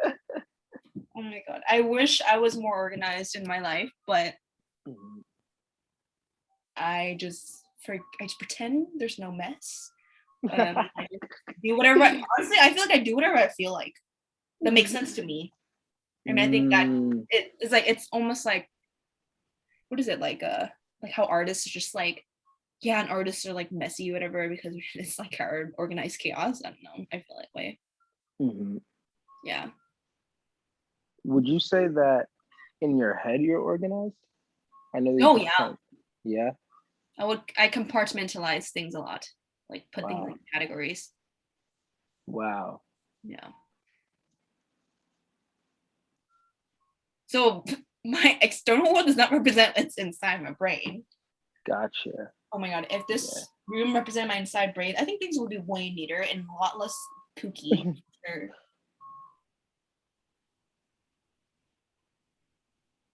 Oh my God. I wish I was more organized in my life, but I just pretend there's no mess. I just do whatever. Honestly, I feel like I do whatever I feel like. That makes sense to me. I mean, I think that it's like it's almost like, what is it like how artists are just like, yeah, and artists are like messy, whatever, because it's like our organized chaos. I don't know. I feel that way. Yeah. Would you say that in your head you're organized? I know that Oh you yeah. can't. Yeah. I compartmentalize things a lot, like put things in categories. Wow. Yeah. So my external world does not represent what's inside my brain. Gotcha. Oh my God, if this room represented my inside brain, I think things would be way neater and a lot less kooky. Sure.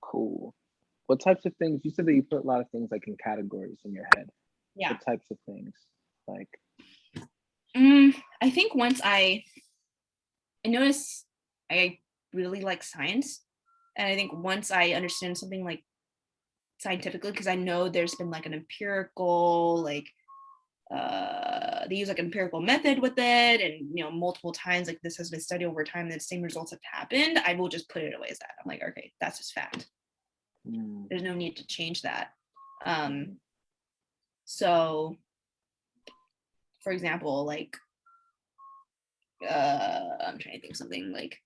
Cool. What types of things? You said that you put a lot of things like in categories in your head. Yeah. What types of things? Like, I think once I notice I really like science, and I think once I understand something like scientifically, because I know there's been like an empirical like they use like an empirical method with it, and multiple times like this has been studied over time that the same results have happened, I will just put it away as that. I'm like, okay, that's just fact. There's no need to change that. So for example, like I'm trying to think something like,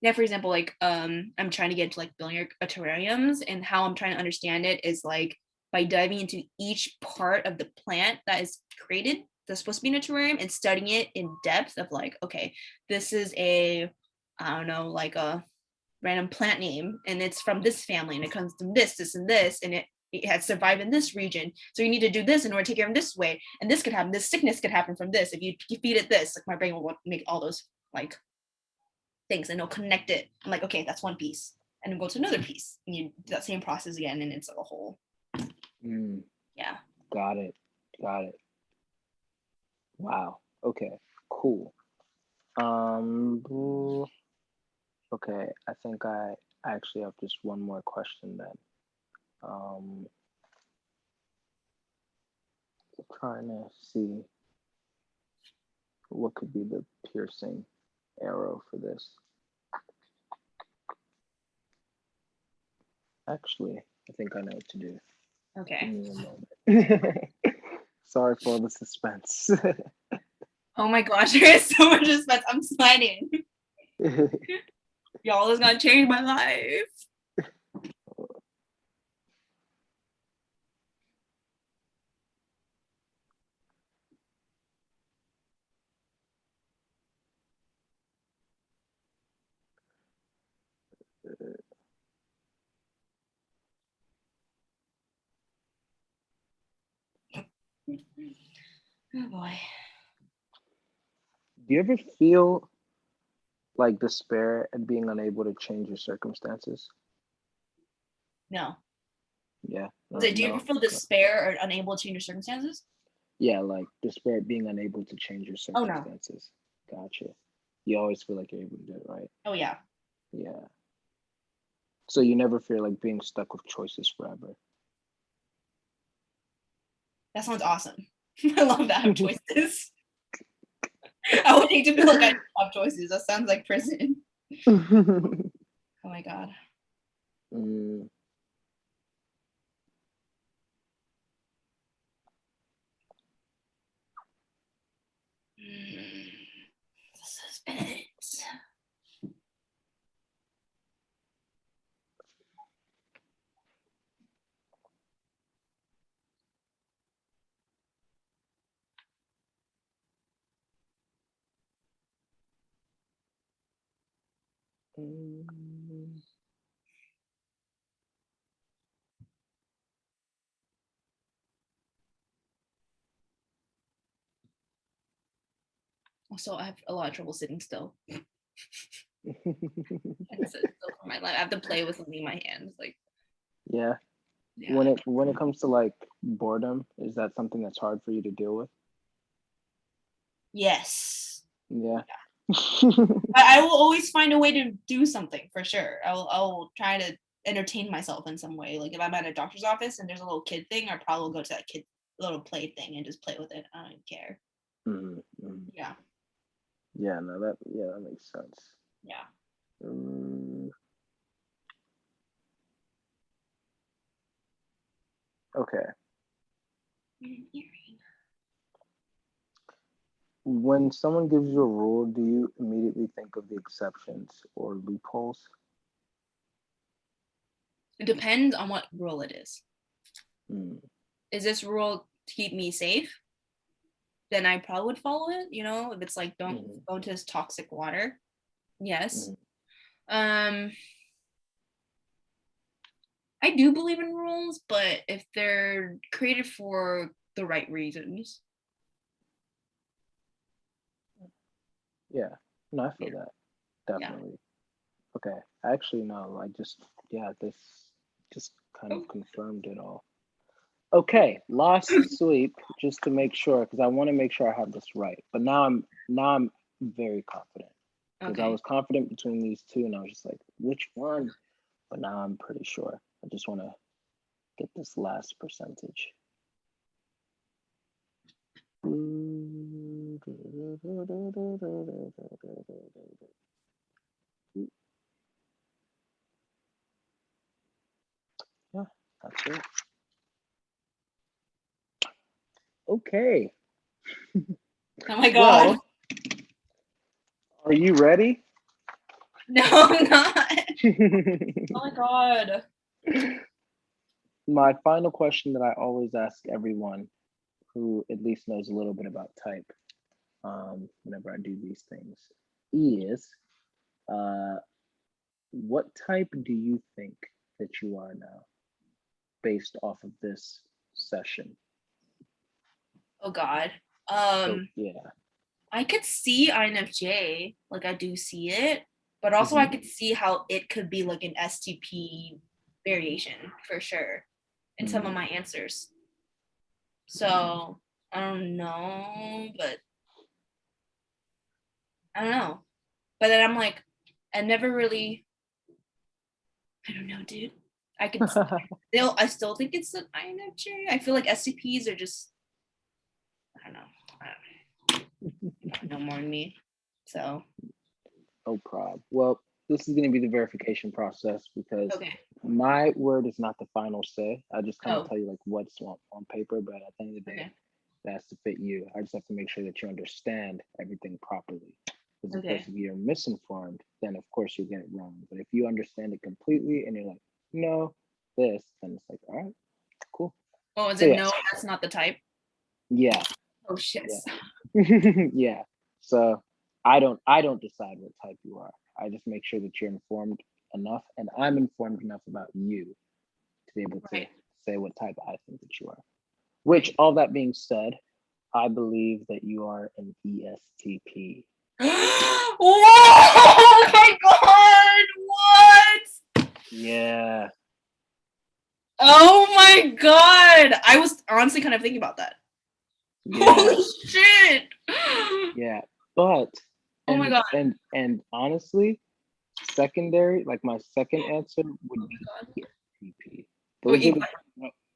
yeah, for example, like I'm trying to get into like building terrariums, and how I'm trying to understand it is like by diving into each part of the plant that is created that's supposed to be in a terrarium and studying it in depth of like, okay, this is I don't know, like a random plant name, and it's from this family, and it comes from this and this, and it has survived in this region, so you need to do this in order to take care of them this way, and this could happen, this sickness could happen from this if you feed it this. Like my brain will make all those like things, and it'll connect it. I'm like, okay, that's one piece, and then go to another piece, and you do that same process again, and it's like a whole. Yeah. Got it. Wow. Okay. Cool. Okay. I think I actually have just one more question then. Trying to see what could be the piercing arrow for this. Actually, I think I know what to do. Okay. Give me a moment. Sorry for all the suspense. Oh my gosh, there is so much suspense. I'm sliding. Y'all is gonna change my life. Oh boy. Do you ever feel like despair at being unable to change your circumstances? No. Yeah. Do you ever feel despair or unable to change your circumstances? Yeah, like despair at being unable to change your Oh no. circumstances. Gotcha. You always feel like you're able to do it, right? Oh yeah. Yeah. So you never feel like being stuck with choices forever. That sounds awesome. I love that I have choices. I would hate to feel like I have choices. That sounds like prison. Oh my God. Suspense. Also, I have a lot of trouble sitting still. It's still for my life. I have to play with something in my hands. Like, Yeah. yeah. When it comes to like boredom, is that something that's hard for you to deal with? Yes. Yeah. I will always find a way to do something for sure. I will try to entertain myself in some way. Like if I'm at a doctor's office and there's a little kid thing, I probably will go to that kid little play thing and just play with it. I don't care. Yeah. Yeah, no, that makes sense. Yeah. Okay. When someone gives you a rule, do you immediately think of the exceptions or loopholes? It depends on what rule it is. Mm. Is this rule to keep me safe? Then I probably would follow it. You know, if it's like don't go into this toxic water. Yes. I do believe in rules, but if they're created for the right reasons. Yeah, no, I feel that. Definitely. Okay, actually, no, this just kind of confirmed it all. Okay, last sweep, just to make sure, because I want to make sure I have this right. But now I'm very confident. Because I was confident between these two, and I was just like, which one? But now I'm pretty sure. I just want to get this last percentage. Yeah, that's it. Okay. Oh my god. Well, are you ready? No, I'm not. Oh my god. My final question that I always ask everyone who at least knows a little bit about type, whenever I do these things, is what type do you think that you are now, based off of this session? Oh god. Yeah. I could see INFJ, like I do see it, but also I could see how it could be like an STP variation for sure in some of my answers. So I don't know, but I don't know. But then I'm like, I never really, I don't know, dude. I still think it's an INFJ. I feel like STPs are just, I don't know. You don't know more than me. So. No problem. Well, this is going to be the verification process because my word is not the final say. I just kind of tell you like what's on paper, but at the end of the day, that has to fit you. I just have to make sure that you understand everything properly. Because of course, if you're misinformed, then of course you get it wrong. But if you understand it completely and you're like, no, this, then it's like, all right, cool. Oh, is it no? That's not the type. Yeah. Oh shit. Yeah. So I don't decide what type you are. I just make sure that you're informed enough, and I'm informed enough about you to be able to say what type I think that you are. Which, all that being said, I believe that you are an ESTP. Oh my god! What? Yeah. Oh my god! I was honestly kind of thinking about that. Yeah. Holy shit! Yeah, but oh my god! And honestly, secondary, like my second answer would be ENTP. Those are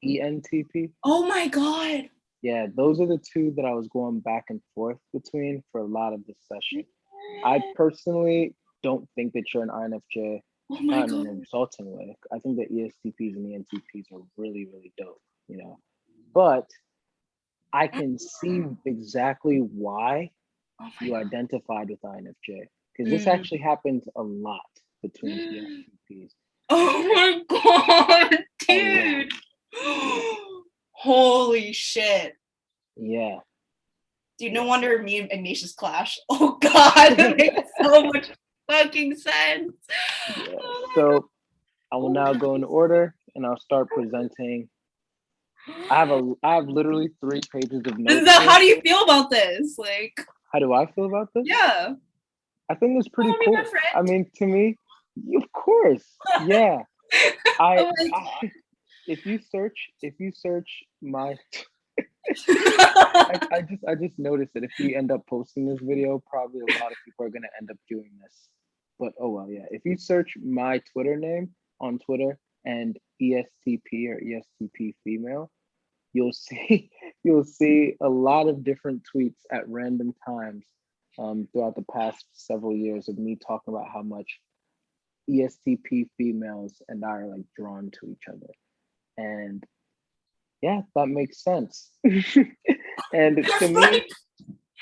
the ENTP. Oh my god! Yeah, those are the two that I was going back and forth between for a lot of this session. I personally don't think that you're an INFJ, not in an insulting way. I think that ESTPs and ENTPs are really, really dope, you know. But I can see exactly why you identified with INFJ, because this actually happens a lot between ESTPs. Oh my god, dude! Holy shit! Yeah. Dude, no wonder me and Ignatius clash. Oh god, that makes so much fucking sense. Yeah. So I will now go in order and I'll start presenting. I have literally 3 pages of notes. How do you feel about this? Like, How do I feel about this? Yeah. I think it's pretty Wanna be my cool. I friend? mean, to me, of course, yeah. I, Oh my I if you search my god. I just noticed that if we end up posting this video, probably a lot of people are gonna end up doing this. But oh well, yeah. If you search my Twitter name on Twitter and ESTP or ESTP female, you'll see you'll see a lot of different tweets at random times throughout the past several years of me talking about how much ESTP females and I are like drawn to each other. And yeah, that makes sense. And You're to me, funny.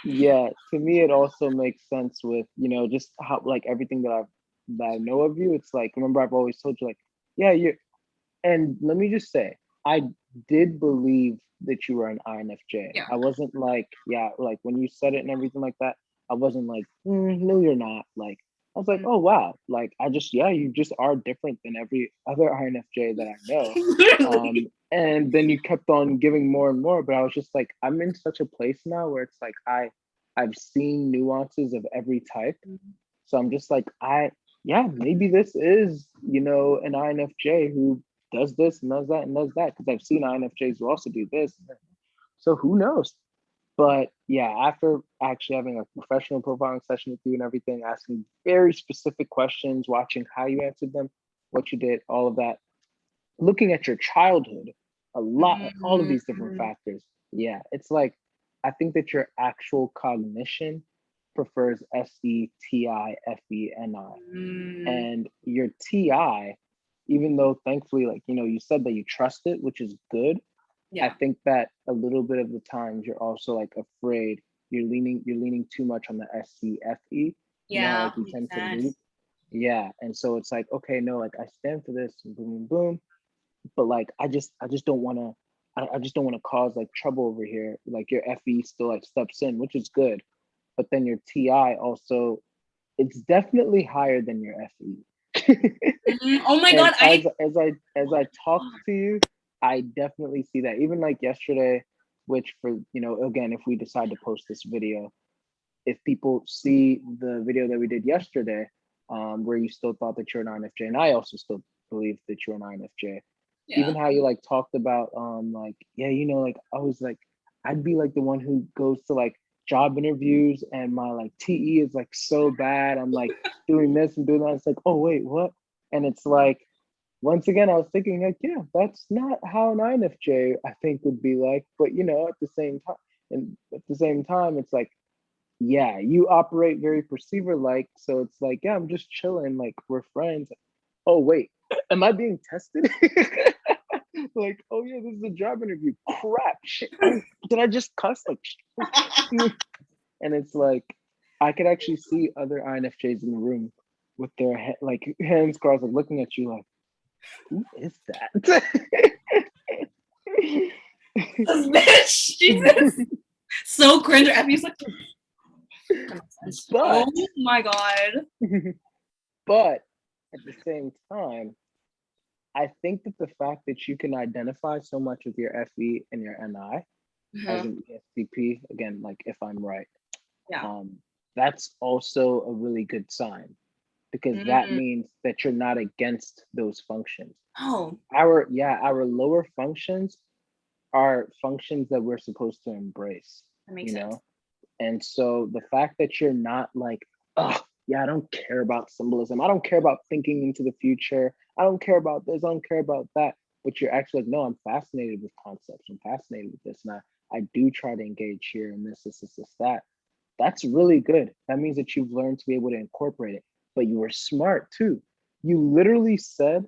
yeah, to me it also makes sense with, just how like everything that I know of you. It's like, remember I've always told you like, yeah, you and let me just say, I did believe that you were an INFJ. Yeah. I wasn't like, yeah, like when you said it and everything like that, I wasn't like, no, you're not. Like, I was like, Mm. oh, wow. Like, yeah, you just are different than every other INFJ that I know. Literally. And then you kept on giving more and more, but I was just like, I'm in such a place now where it's like, I've seen nuances of every type. So I'm just like, yeah, maybe this is, an INFJ who does this and does that and does that. Because I've seen INFJs who also do this. So who knows? But yeah, after actually having a professional profiling session with you and everything, asking very specific questions, watching how you answered them, what you did, all of that, looking at your childhood, all of these different Mm. factors. Yeah, it's like I think that your actual cognition prefers SETIFENI, Mm. and your TI, even though thankfully, like you said that you trust it, which is good. I Yeah. think that a little bit of the times you're also like afraid. You're leaning too much on the SCFE. You know how Yeah. like we Makes tend to lean. sense. Yeah, and so it's like, okay, no, like I stand for this, and boom, boom, boom, but like I just don't want to I just don't want to cause like trouble over here. Like your FE still like steps in, which is good, but then your TI also, it's definitely higher than your FE. Oh my And god. I as I talk to you, I definitely see that. Even like yesterday, which for again, if we decide to post this video, if people see the video that we did yesterday, where you still thought that you're an INFJ, and I also still believe that you're an INFJ, even yeah. how you like talked about like, yeah, like I was like, I'd be like the one who goes to like job interviews and my like TE is like so bad, I'm like doing this and doing that. It's like, oh wait, what? And it's like, once again, I was thinking like, yeah, that's not how an INFJ I think would be like. But at the same time it's like, yeah, you operate very perceiver like, so it's like, yeah, I'm just chilling, like we're friends. Oh wait, am I being tested? Like, oh yeah, this is a job interview. Crap, shit. Oh, did I just cuss? Like, oh shit. And it's like, I could actually see other INFJs in the room with their like hands crossed, like looking at you, like, who is that? This bitch. Jesus. So cringe. Abby's like, oh but my god. but at the same time, I think that the fact that you can identify so much with your FE and your NI as Uh-huh. an ESTP, again, like if I'm right, Yeah. um, that's also a really good sign, because that Mm. means that you're not against those functions. Oh, Our lower functions are functions that we're supposed to embrace, that makes you sense. know? And so the fact that you're not like, oh, yeah, I don't care about symbolism. I don't care about thinking into the future. I don't care about this. I don't care about that. But you're actually like, no, I'm fascinated with concepts. I'm fascinated with this. And I do try to engage here and this, that. That's really good. That means that you've learned to be able to incorporate it. But you were smart too. You literally said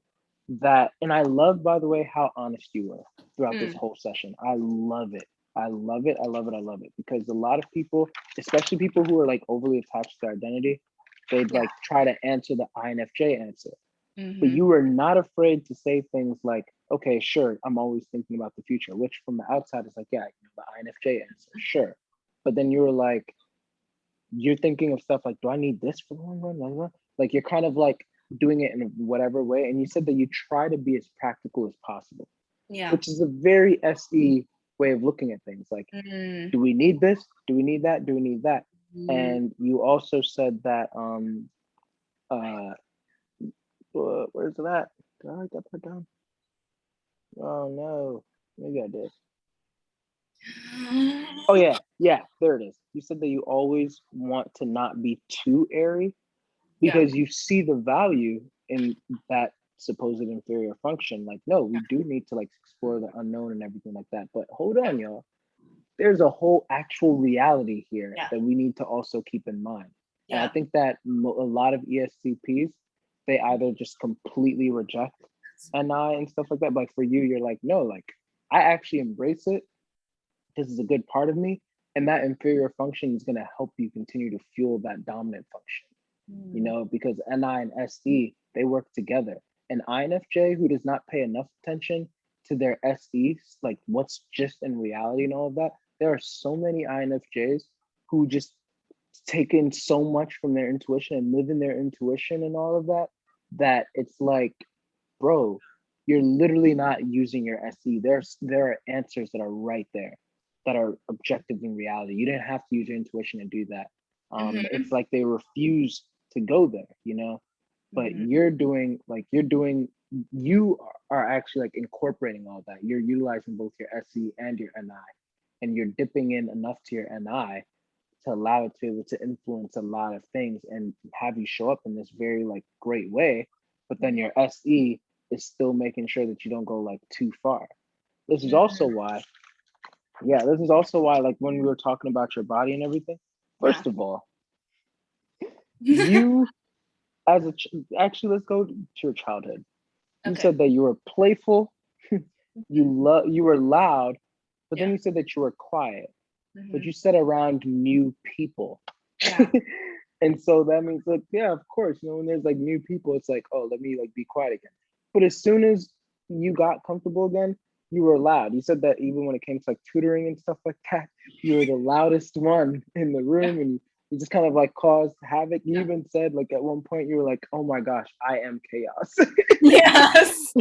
that, and I love, by the way, how honest you were throughout this Mm. whole session. I love it. I love it. I love it. I love it. Because a lot of people, especially people who are like overly attached to their identity, they'd Yeah. like try to answer the INFJ answer. But Mm-hmm. you were not afraid to say things like, okay, sure, I'm always thinking about the future, which from the outside is like, yeah, the INFJ answer, sure. But then you were like, you're thinking of stuff like, do I need this for the long run? Blah, blah. Like you're kind of like doing it in whatever way. And you said that you try to be as practical as possible, Yeah. which is a very SE way of looking at things. Like, Mm. do we need this? Do we need that? Do we need that? And you also said that uh where's that? Did I write that part down? Oh no, maybe I did. Oh yeah, there it is. You said that you always want to not be too airy Yeah. because you see the value in that supposed inferior function. Like, no, we do need to like explore the unknown and everything like that. But hold on, y'all. There's a whole actual reality here Yeah. that we need to also keep in mind. And I Yeah. think that a lot of ESTPs, they either just completely reject NI and stuff like that. But for you, you're like, no, like I actually embrace it. This is a good part of me. And that inferior function is going to help you continue to fuel that dominant function, because NI and SE, they work together. An INFJ who does not pay enough attention to their SEs, like what's just in reality and all of that, there are so many INFJs who just take in so much from their intuition and live in their intuition and all of that, that it's like, bro, you're literally not using your SE. There are answers that are right there that are objective in reality. You didn't have to use your intuition to do that. It's like they refuse to go there. But you are actually like incorporating all that. You're utilizing both your SE and your NI, and you're dipping in enough to your NI to allow it to be able to influence a lot of things and have you show up in this very like great way. But then your SE is still making sure that you don't go like too far. This is also why, like when we were talking about your body and everything, first of all, you as actually, let's go to your childhood. You Okay. said that you were playful, you were loud, but then you said that you were quiet, but you said around new people. Yeah. And so that means like, yeah, of course, when there's like new people, it's like, oh, let me like be quiet again. But as soon as you got comfortable again, you were loud. You said that even when it came to like tutoring and stuff like that, you were the loudest one in the room, and you just kind of like caused havoc. You even said like at one point you were like, oh my gosh, I am chaos. Yes.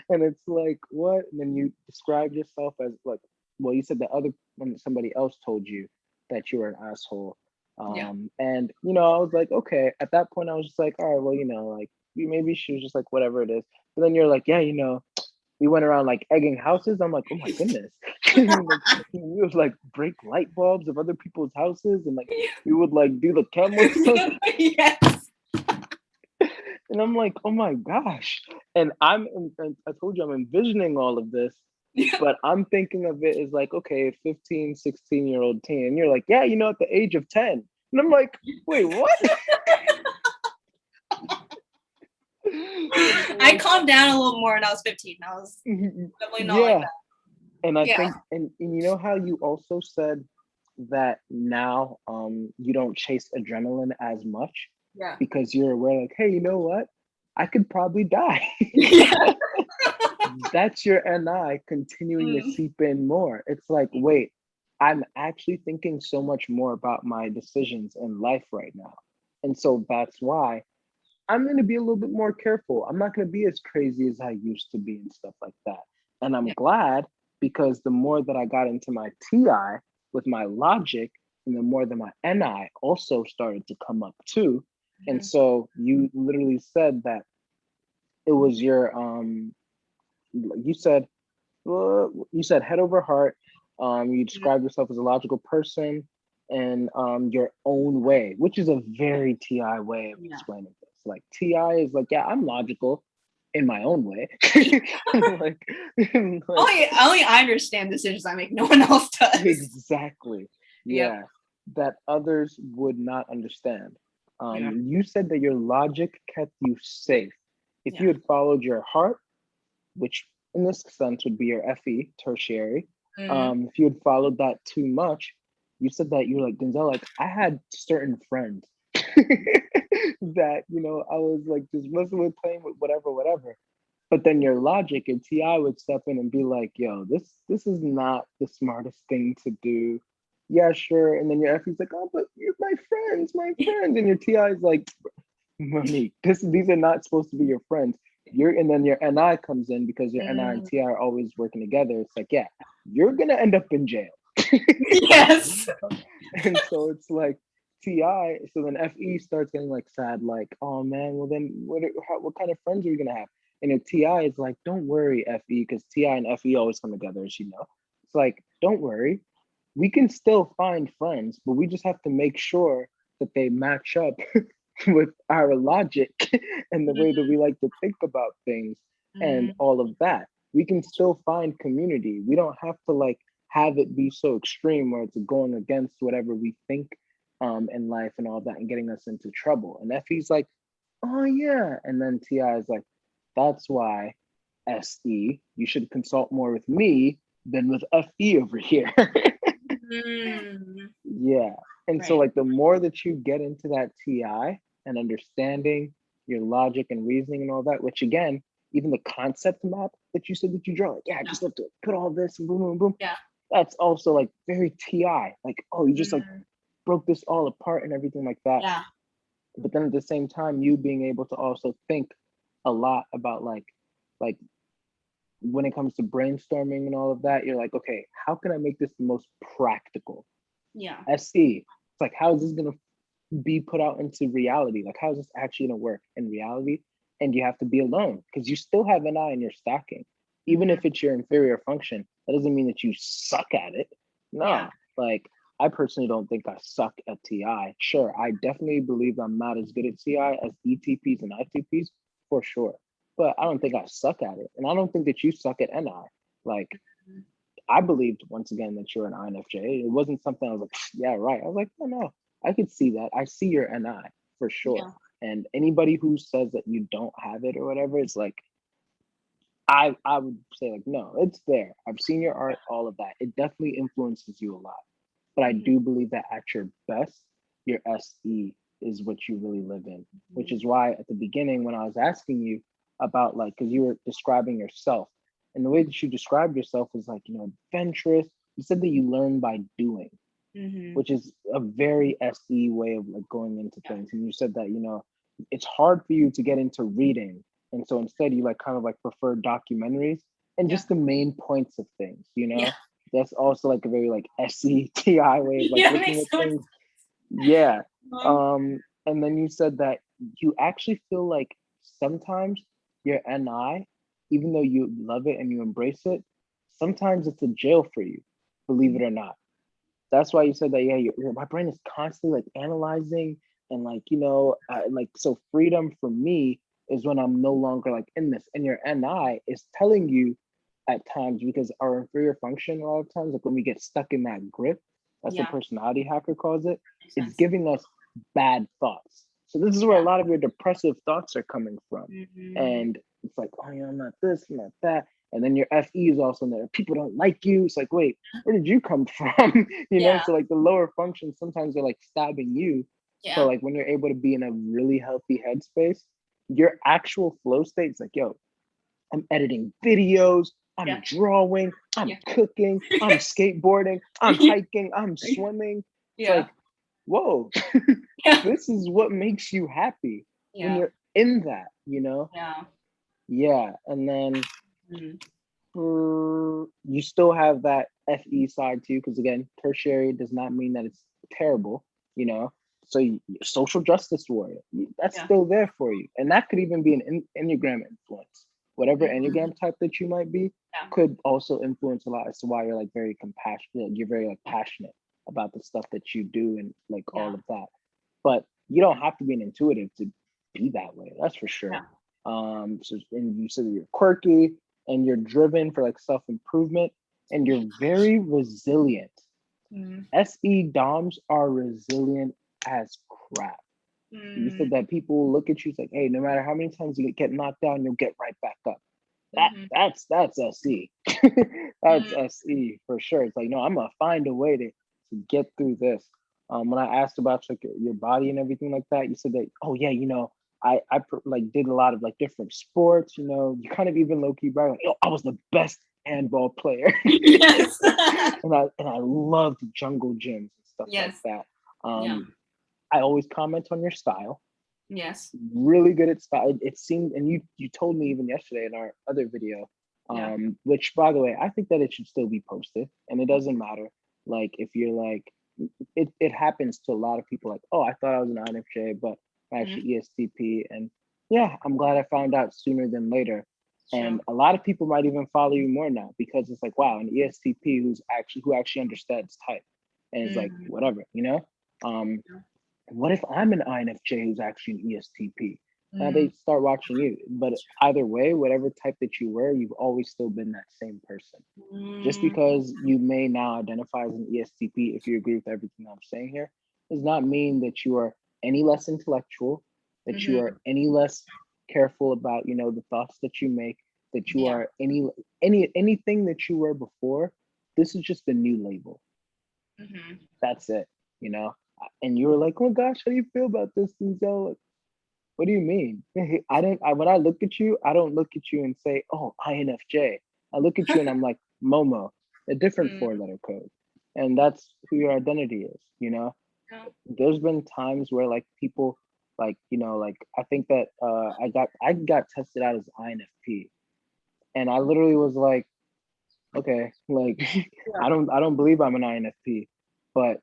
And it's like, what? And then you described yourself as like, well, you said that when somebody else told you that you were an asshole. And I was like, okay, at that point I was just like, all right, well, like maybe she was just like whatever it is. But then you're like, yeah, we went around like egging houses. I'm like, oh my goodness. Like, we would like break light bulbs of other people's houses, and like we would like do the camel stuff. Yes. And I'm like, oh my gosh. And I told you I'm envisioning all of this, but I'm thinking of it as like, okay, 15, 16-year-old teen. And you're like, yeah, at the age of 10. And I'm like, wait, what? I calmed down a little more when I was 15. I was definitely not like that. And I think, and you know how you also said that now you don't chase adrenaline as much because you're aware like, hey, you know what? I could probably die. That's your NI continuing to seep in more. It's like, wait, I'm actually thinking so much more about my decisions in life right now. And so that's why I'm going to be a little bit more careful. I'm not going to be as crazy as I used to be and stuff like that. And I'm glad, because the more that I got into my TI with my logic, and the more that my NI also started to come up too. And so you literally said that it was your you said head over heart. You described yourself as a logical person and your own way, which is a very TI way of explaining this. Like TI is like, yeah, I'm logical in my own way. like, only I understand decisions I make. No one else does. Exactly. Yeah. That others would not understand. You said that your logic kept you safe. If you had followed your heart, which in this sense would be your FE, tertiary, if you had followed that too much, you said that you're like, Denzel, like I had certain friends that, I was like just messing with, playing with, whatever. But then your logic and TI would step in and be like, yo, this is not the smartest thing to do. Yeah, sure. And then your FE's like, oh, but you're my friends. And your TI is like, Monique, these are not supposed to be your friends. And then your NI comes in because your NI and TI are always working together. It's like, yeah, you're gonna end up in jail. Yes. And so it's like TI, so then FE starts getting like sad, like, oh man, well then what kind of friends are we gonna have? And if TI is like, don't worry, FE, because TI and FE always come together, as you know. It's like, don't worry, we can still find friends, but we just have to make sure that they match up with our logic and the way that we like to think about things and Mhm. all of that. We can still find community. We don't have to like have it be so extreme where it's going against whatever we think in life and all that and getting us into trouble. And FE's like, oh yeah. And then TI is like, that's why SE, you should consult more with me than with FE over here. Mm. Yeah. And so Right. like the more that you get into that TI and understanding your logic and reasoning and all that, which again, even the concept map that you said that you draw, like, yeah, I Yeah. just have to put all this and boom, boom, boom. Yeah. That's also like very TI. Like, oh, you just like Mm. broke this all apart and everything like that. Yeah. But then at the same time, you being able to also think a lot about like when it comes to brainstorming and all of that, you're like, okay, how can I make this the most practical? Yeah. SC. It's like, how is this gonna be put out into reality? Like, how is this actually gonna work in reality? And you have to be alone because you still have an eye and you're stacking. Even Mhm. if it's your inferior function, that doesn't mean that you suck at it. Yeah. No, like I personally don't think I suck at TI. Sure, I definitely believe I'm not as good at TI as ETPs and ITPs for sure. But I don't think I suck at it. And I don't think that you suck at NI. Like Mhm. I believed once again that you're an INFJ. It wasn't something I was like, yeah, right. I was like, oh no, I could see that. I see your NI for sure. Yeah. And anybody who says that you don't have it or whatever, it's like I would say like, no, it's there. I've seen your art, all of that. It definitely influences you a lot. But I Mhm. do believe that at your best, your SE is what you really live in, which Mhm. is why at the beginning when I was asking you about like, because you were describing yourself, and the way that you described yourself is like, adventurous. You said that you learn by doing, Mhm. which is a very SE way of like going into Yeah. things. And you said that, it's hard for you to get into reading. And so instead you like kind of like prefer documentaries and Yeah. just the main points of things. Yeah. That's also like a very like SETI way of like Yeah. looking Makes at so much things. Yeah. sense. And then you said that you actually feel like sometimes your NI, even though you love it and you embrace it, sometimes it's a jail for you, believe it Mhm. or not. That's why you said that. Yeah, my brain is constantly like analyzing and like like so. Freedom for me is when I'm no longer like in this, and your NI is telling you at times because our inferior function a lot of times, like when we get stuck in that grip, that's what Yeah. personality hacker calls it. Makes It's sense. giving us bad thoughts. So this is where a Yeah. lot of your depressive thoughts are coming from, Mhm. and it's like, oh yeah, I'm not this, I'm not that. And then your FE is also in there. People don't like you. It's like, wait, where did you come from? Yeah. So like the lower functions sometimes are like stabbing you. So Yeah. like when you're able to be in a really healthy headspace, your actual flow state is like, yo, I'm editing videos, I'm Yeah. drawing, I'm Yeah. cooking, I'm skateboarding, I'm hiking, I'm swimming. It's Yeah. like, whoa, Yeah. this is what makes you happy when Yeah. you're in that. Yeah. Yeah. And then Mhm. you still have that FE side too, because again, tertiary does not mean that it's terrible, you know. So social justice warrior, that's Yeah. still there for you, and that could even be an enneagram influence. Whatever Mhm. enneagram type that you might be, Yeah. could also influence a lot as to why you're like very compassionate. You're very like Yeah. passionate about the stuff that you do and like all Yeah. of that. But you don't have to be an intuitive to be that way. That's for sure. Yeah. So and you said that you're quirky and you're driven for like self improvement and Yeah. you're very resilient. Mhm. SE DOMs are resilient as crap. You said Mhm. that people look at you it's like, hey, no matter how many times you get knocked down, you'll get right back up. That Mhm. that's SE. That's Mhm. SE for sure. It's like, no, I'm gonna find a way to get through this. When I asked about like your body and everything like that, you said that, oh yeah, like did a lot of like different sports. You kind of even low key brag like, yo, I was the best handball player, Yes. and I loved jungle gyms and stuff like Yes. that. Yeah. I always comment on your style. Yes. Really good at style. It seemed, and you told me even yesterday in our other video, Yeah. which by the way, I think that it should still be posted, and it doesn't matter like if you're like it happens to a lot of people. Like, oh, I thought I was an INFJ, but I'm Mm, actually ESTP, and yeah, I'm glad I found out sooner than later. true. And a lot of people might even follow you more now because it's like, wow, an ESTP who actually understands type, and it's like Mm, whatever, you know. Um, what if I'm an INFJ who's actually an ESTP? Now mm, they start watching you, but either way, whatever type that you were, you've always still been that same person. Just mm, because you may now identify as an ESTP, if you agree with everything I'm saying here, does not mean that you are any less intellectual, that you mhm. are any less careful about, the thoughts that you make, that you Yeah. are anything that you were before. This is just a new label. Mhm. That's it, you know. And you were like, "Oh gosh, how do you feel about this, Denzel?" Like, what do you mean? When I look at you, I don't look at you and say, "Oh, INFJ." I look at you and I'm like, Momo, a different Mm, four-letter code, and that's who your identity is. yeah. There's been times where like people, like like I think that I got tested out as INFP, and I literally was like, okay, like Yeah. I don't believe I'm an INFP, but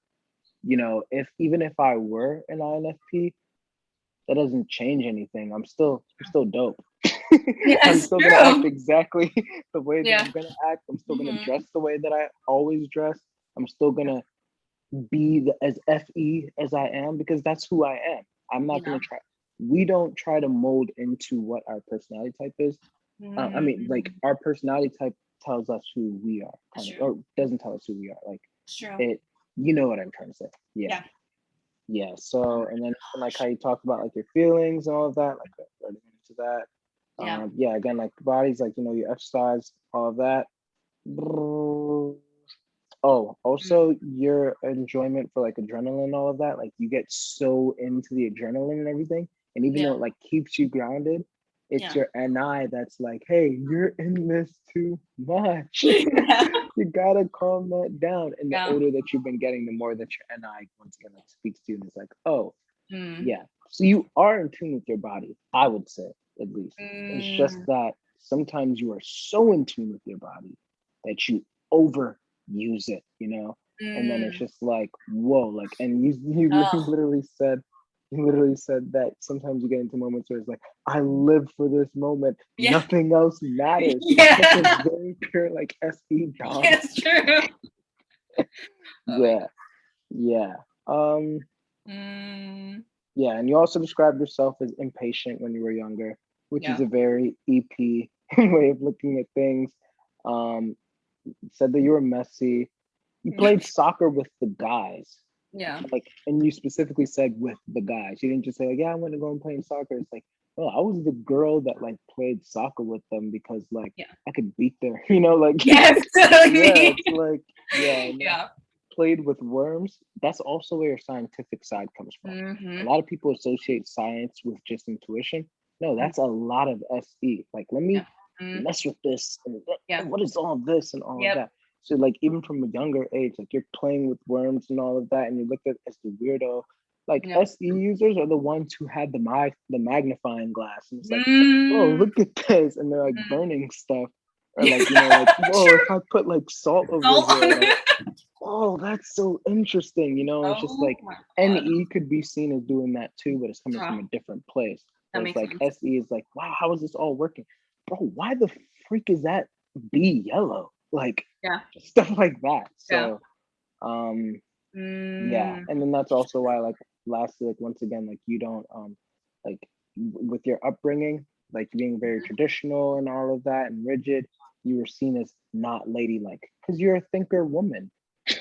if even if I were an INFP, that doesn't change anything. I'm still dope. I'm Yes, still gonna true. act exactly the way that Yeah. I'm gonna act. I'm still gonna Mhm. dress the way that I always dress. I'm still Yeah. gonna be as fe as I am because that's who I am. I'm not Yeah. gonna try. We don't try to mold into what our personality type is. I mean, like Mm, our personality type tells us who we are, that's kind of, true. or doesn't tell us who we are. Like That's true. it, you know what I'm trying to say? Yeah. Yeah. Yeah. Oh So, and then my like how gosh. you talk about like your feelings and all of that, like already went into that. Yeah. Yeah, again, like the body's like, you exercise, all of that. Oh, Mm, also your enjoyment for like adrenaline and all of that. Like you get so into the adrenaline and everything. And even yeah. though it like keeps you grounded, it's Yeah. your NI that's like, hey, you're in this too much. Yeah. You gotta calm that down. And the Yeah. older that you've been getting, the more that your NI once again like speaks to you and it's like, oh, Mm, yeah. So you are in tune with your body, I would say, at least. It's just mm, that sometimes you are so in tune with your body that you overuse it. And then it's mm. just like, whoa, like, and you Oh, literally said that sometimes you get into moments where it's like, I live for this moment. yeah. Nothing else matters. Such a Yeah. very pure, like, SE Dom. Yes, true. Oh my Yeah, yeah. Um, god. Mm, Yeah, and you also described yourself as impatient when you were younger, which is yeah. a very EP way of looking at things. Um, said that you were messy. You played soccer with the guys, Yeah. like, and you specifically said with the guys. You didn't just say like, "Yeah, I want to go and play soccer." It's like, oh, I was the girl that like played soccer with them because like Yeah. I could beat their, like, Yes, yeah, totally. it's like, yeah, and Yeah. played with worms. That's also where your scientific side comes from. A Mm-hmm. lot of people associate science with just intuition. No, Mm, that's a lot of SE. Like, let yeah. me Mm, mess with this yeah. and what is all this and all of Yep. that. So, like, even from a younger age, like you're playing with worms and all of that, and you look at as the weirdo. Like Yep. SE users are the ones who had the magnifying glass, and it's like, whoa, Mm, look at this, and they're like mm. burning stuff, or like Yeah. like, whoa, if True. I put like salt over Salt. here, like, oh, that's so interesting. It's just Oh like my god. NE could be seen as doing that too, but it's coming Huh. from a different place. That Whereas makes like sense. SE is like, wow, how is this all working? Bro, why the freak is that B yellow? Like Yeah. stuff like that. Yeah. So um yeah. Mm, And then that's also why like lastly, like once again, like you don't like with your upbringing, like being very traditional and all of that and rigid, you were seen as not ladylike because you're a thinker woman.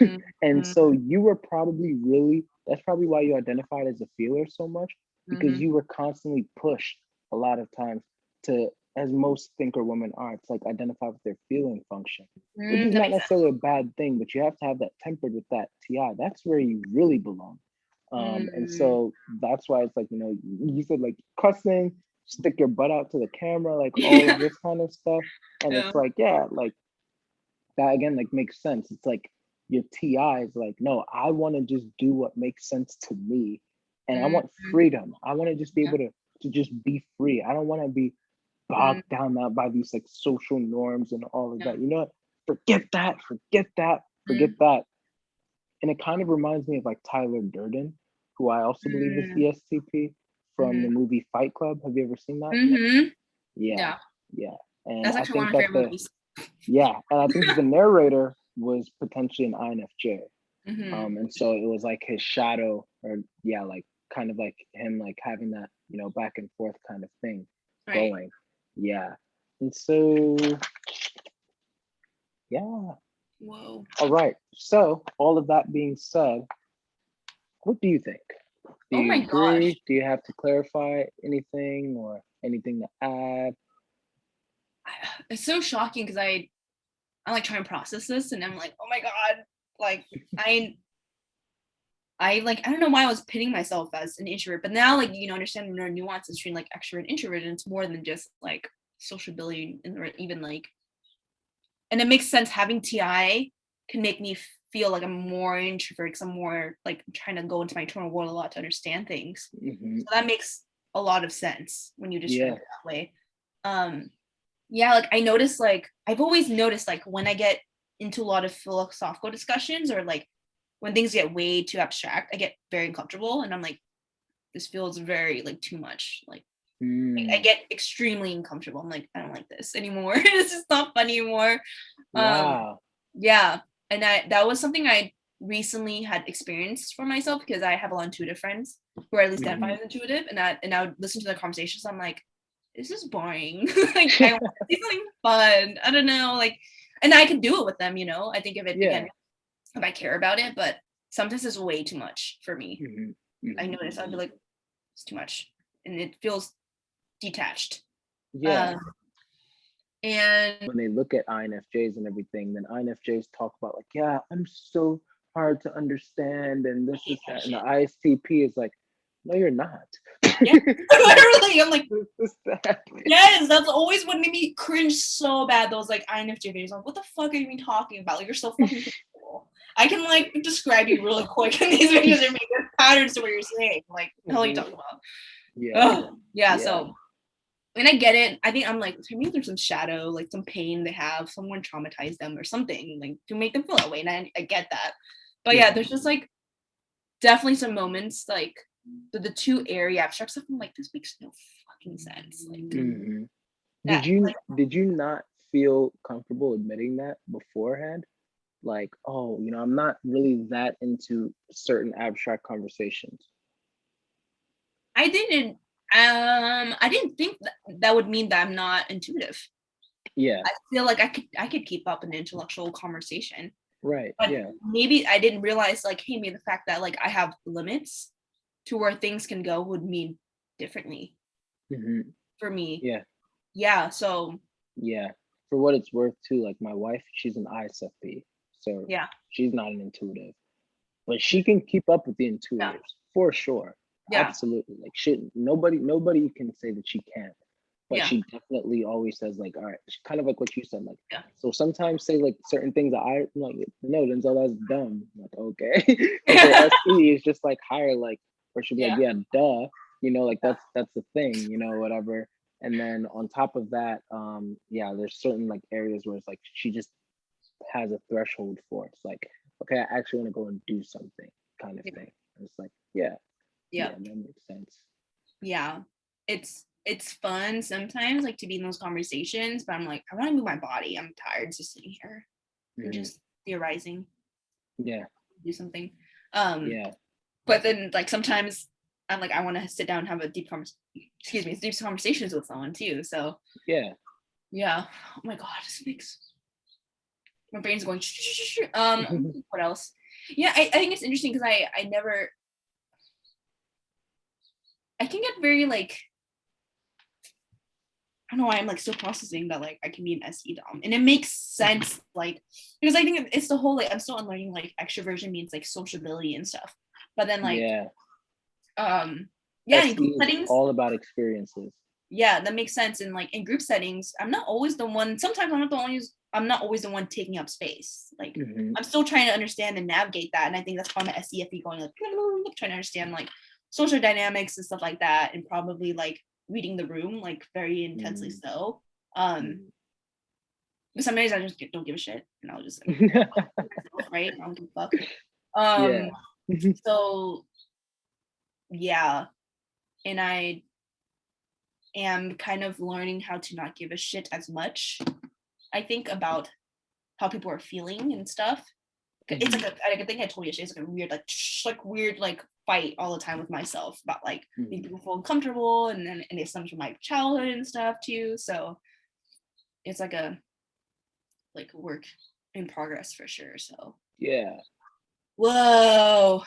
mm, And mm, so you were probably really, that's probably why you identified as a feeler so much, because mhm. you were constantly pushed a lot of times to, as most thinker women are, it's like identify with their feeling function, which is That not makes necessarily sense. a bad thing, but you have to have that tempered with that TI. That's where you really belong. And Mm, so that's why it's like, you said like cussing, stick your butt out to the camera, like all of yeah. this kind of stuff. And Yeah. it's like, yeah, like that again like makes sense. It's like your TI is like, no, I want to just do what makes sense to me, and I Mm, want freedom. I want to just be yeah. able to just be free. I don't want to be Mm, bogged down now by these like social norms and all of yeah. that. You know what? Forget that. Forget that. Forget Mm, that. and it kind of reminds me of like Tyler Durden, who I also believe is Mm, ESTP from the mhm, movie Fight Club. Have you ever seen that? mhm. Yeah, Yeah, yeah. And that's I actually one think of my that favorite movies. and I think the narrator was potentially an INFJ. Mhm. And so it was like his shadow, or like kind of like him, like having that, back and forth kind of thing Right. going. Yeah. And so, yeah. Whoa. All right. So, all of that being said, what do you think? Do Oh you my gosh. agree? Do you have to clarify anything or anything to add? It's so shocking because I like trying to process this and I'm like, oh my God. Like I like I don't know why I was pitting myself as an introvert, but now like understand the nuances between like extrovert and introvert, and it's more than just like sociability and or even like, and it makes sense having TI can make me feel like I'm more introvert because I'm more like trying to go into my internal world a lot to understand things. Hmm. So that makes a lot of sense when you describe Yeah. it that way. Um yeah, like I noticed, like I've always noticed like when I get into a lot of philosophical discussions or like when things get way too abstract, I get very uncomfortable and I'm like, this feels very like too much. Like I Mm. get extremely uncomfortable. I'm like, I don't like this anymore. This is not fun anymore. Um, Wow. yeah. And that was something I recently had experienced for myself because I have a lot of intuitive friends who are at least identify Hmm. as intuitive, and I would listen to their conversations. I'm like, this is boring. Like I want to do something fun. I don't know. Like, and I could do it with them, I think if it again, Yeah. if I care about it, but sometimes it's way too much for me. Hmm. I Hmm. notice I'd be like, it's too much. And it feels detached. Yeah. Um, and When they look at INFJs and everything, then INFJs talk about like, yeah, I'm so hard to understand and I this hate is that that. And the shit. ISTP is like, no, you're not. Yeah, literally. I'm like, This is that. yes, that's always what made me cringe so bad. Those like INFJ videos. Like, what the fuck are you even talking about? Like, you're so fucking cool. I can like describe you really quick in these videos and make patterns to what you're saying. Like, the hell are you Mhm. talking about? Yeah. Ugh. Yeah, Yeah. so and I get it. I think I'm like, maybe there's some shadow, like some pain they have, someone traumatized them or something, like to make them feel that way. And I get that. But yeah, Mhm. there's just like definitely some moments like the two area abstract stuff. I'm like, this makes no fucking sense. Like Mhm. that, like Did you not feel comfortable admitting that beforehand? Like, oh, I'm not really that into certain abstract conversations. I didn't think that would mean that I'm not intuitive. Yeah. I feel like I could keep up an intellectual conversation. Right. But Yeah. maybe I didn't realize like, hey, maybe the fact that like I have limits to where things can go would mean differently Hmm. for me. Yeah. Yeah. So Yeah. For what it's worth, too, like my wife, she's an ISFP, so yeah. she's not an intuitive, but she can keep up with the Yeah. intuitives for sure. Yeah. Absolutely. Like, nobody can say that she can't, but Yeah. she definitely always says like, all right, kind of like what you said, like, Yeah. so sometimes say like certain things that I'm like, no, Denzel, that's dumb. I'm like, okay. But her SE is just like higher, like, or she'll be like, Yeah. yeah, duh, like that's the thing, whatever. And then on top of that, yeah, there's certain like areas where it's like she just has a threshold for it. It's like, okay, I actually want to go and do something kind of Yeah. thing. And it's like, yeah, Yeah. yeah, that makes sense. Yeah. It's fun sometimes like to be in those conversations, but I'm like, I want to move my body. I'm tired just sitting here and Mhm. just theorizing, Yeah, do something. Um, yeah, but then like sometimes I'm like, I want to sit down and have a deep conversations with someone too. So yeah. yeah. Oh my god, this makes my brain's going. What else? Yeah, I think it's interesting because I can get very like, I don't know why I'm like still processing that like I can be an SE dom, and it makes sense like because I think it's the whole like I'm still unlearning like extroversion means like sociability and stuff, but then like Yeah. yeah, in SE group is settings, all about experiences. yeah, that makes sense. And like in group settings, I'm not always the one. Sometimes I'm not always the one taking up space. Like Hmm. I'm still trying to understand and navigate that, and I think that's probably my SEFE going like trying to understand like social dynamics and stuff like that, and probably like reading the room like very intensely. Hmm. So, um, Hmm. but some days I just don't give a shit, and I'll just like, myself, right? I don't give a fuck. Yeah. So yeah, and I am kind of learning how to not give a shit as much, I think, about how people are feeling and stuff. It's like I think I told you yesterday, it's like a weird, weird fight all the time with myself about like making people feel uncomfortable, and it stems from my childhood and stuff too. So it's like a work in progress for sure. So Yeah. whoa.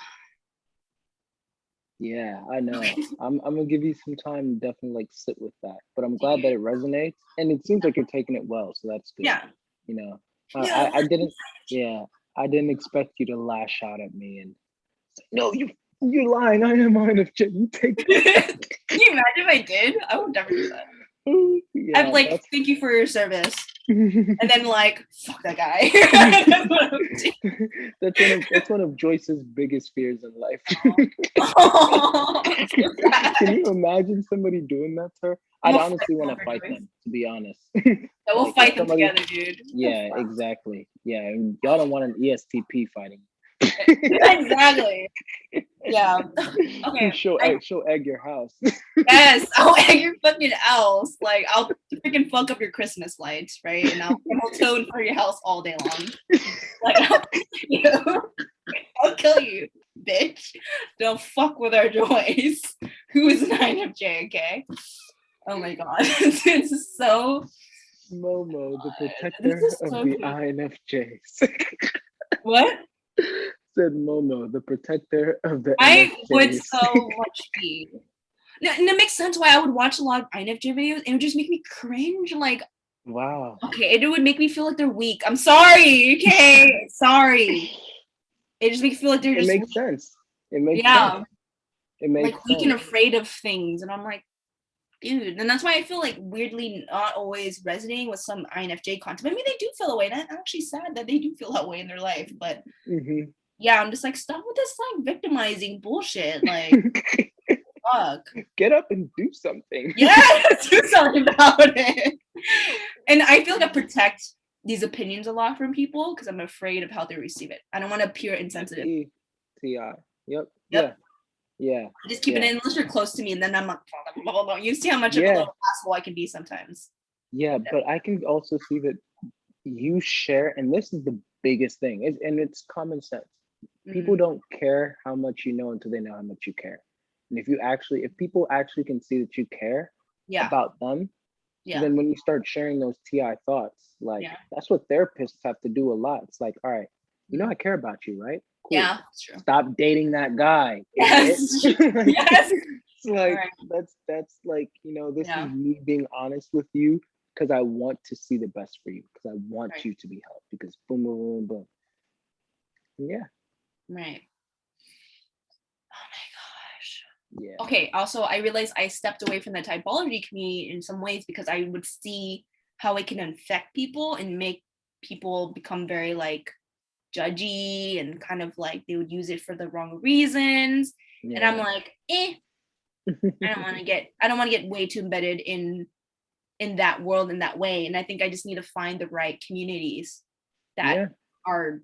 Yeah, I know. I'm gonna give you some time to definitely sit with that. But I'm glad that it resonates, and it seems like you're taking it well, so that's good. Yeah. You know, I didn't. Yeah, I didn't expect you to lash out at me and say, no, you're lying. I am INFJ. You take that. Can you imagine if I did? I would never do that. Yeah, I'm like, thank you for your service. And then fuck that guy. That's one of Joyce's biggest fears in life. Oh, Can you imagine somebody doing that to her? I'd honestly want to fight them, to be honest. Yeah, we'll fight them together, dude. Yeah, exactly. Yeah, and y'all don't want an ESTP fighting. Exactly. Yeah. Okay. She'll egg your house. Yes, I'll egg your fucking house. I'll freaking fuck up your Christmas lights, right? And I'll tone for your house all day long. I'll kill you, bitch. Don't fuck with our joys. Who is an INFJ, okay? Oh my god. This is so Momo, the protector of the INFJs. What? Said Momo, the protector of the I INFJs. would so much be. And it makes sense why I would watch a lot of INFJ videos, and it would just make me cringe. Wow. Okay, it would make me feel like they're weak. I'm sorry, okay? Sorry. It just makes me feel like they're just It makes sense. It makes sense. It makes sense. Weak and afraid of things. And I'm like, dude. And that's why I feel weirdly not always resonating with some INFJ content. I mean, they do feel that way. And I'm actually sad that they do feel that way in their life. But yeah, I'm just stop with this victimizing bullshit. Fuck. Get up and do something. Yeah, do something about it. And I feel I protect these opinions a lot from people because I'm afraid of how they receive it. I don't want to appear insensitive. TI. Yep. Yeah. Just keep it in unless you're close to me, and then I'm like, blah, blah, blah. You see how much of a little asshole I can be sometimes. Yeah, but I can also see that you share, and this is the biggest thing, and it's common sense. People don't care how much you know until they know how much you care. And if people actually can see that you care about them, then when you start sharing those TI thoughts, that's what therapists have to do a lot. It's like, all right, I care about you, right? Cool. Yeah, that's true. Stop dating that guy. Yes. Yes. It's that's this is me being honest with you because I want to see the best for you, because I want you to be helped, because boom, boom, boom, boom. Yeah. Right. Oh my gosh. Yeah. Okay. Also, I realized I stepped away from the typology community in some ways because I would see how it can affect people and make people become very judgy and kind of they would use it for the wrong reasons. Yeah. And I'm like, I don't want to get way too embedded in that world in that way. And I think I just need to find the right communities that are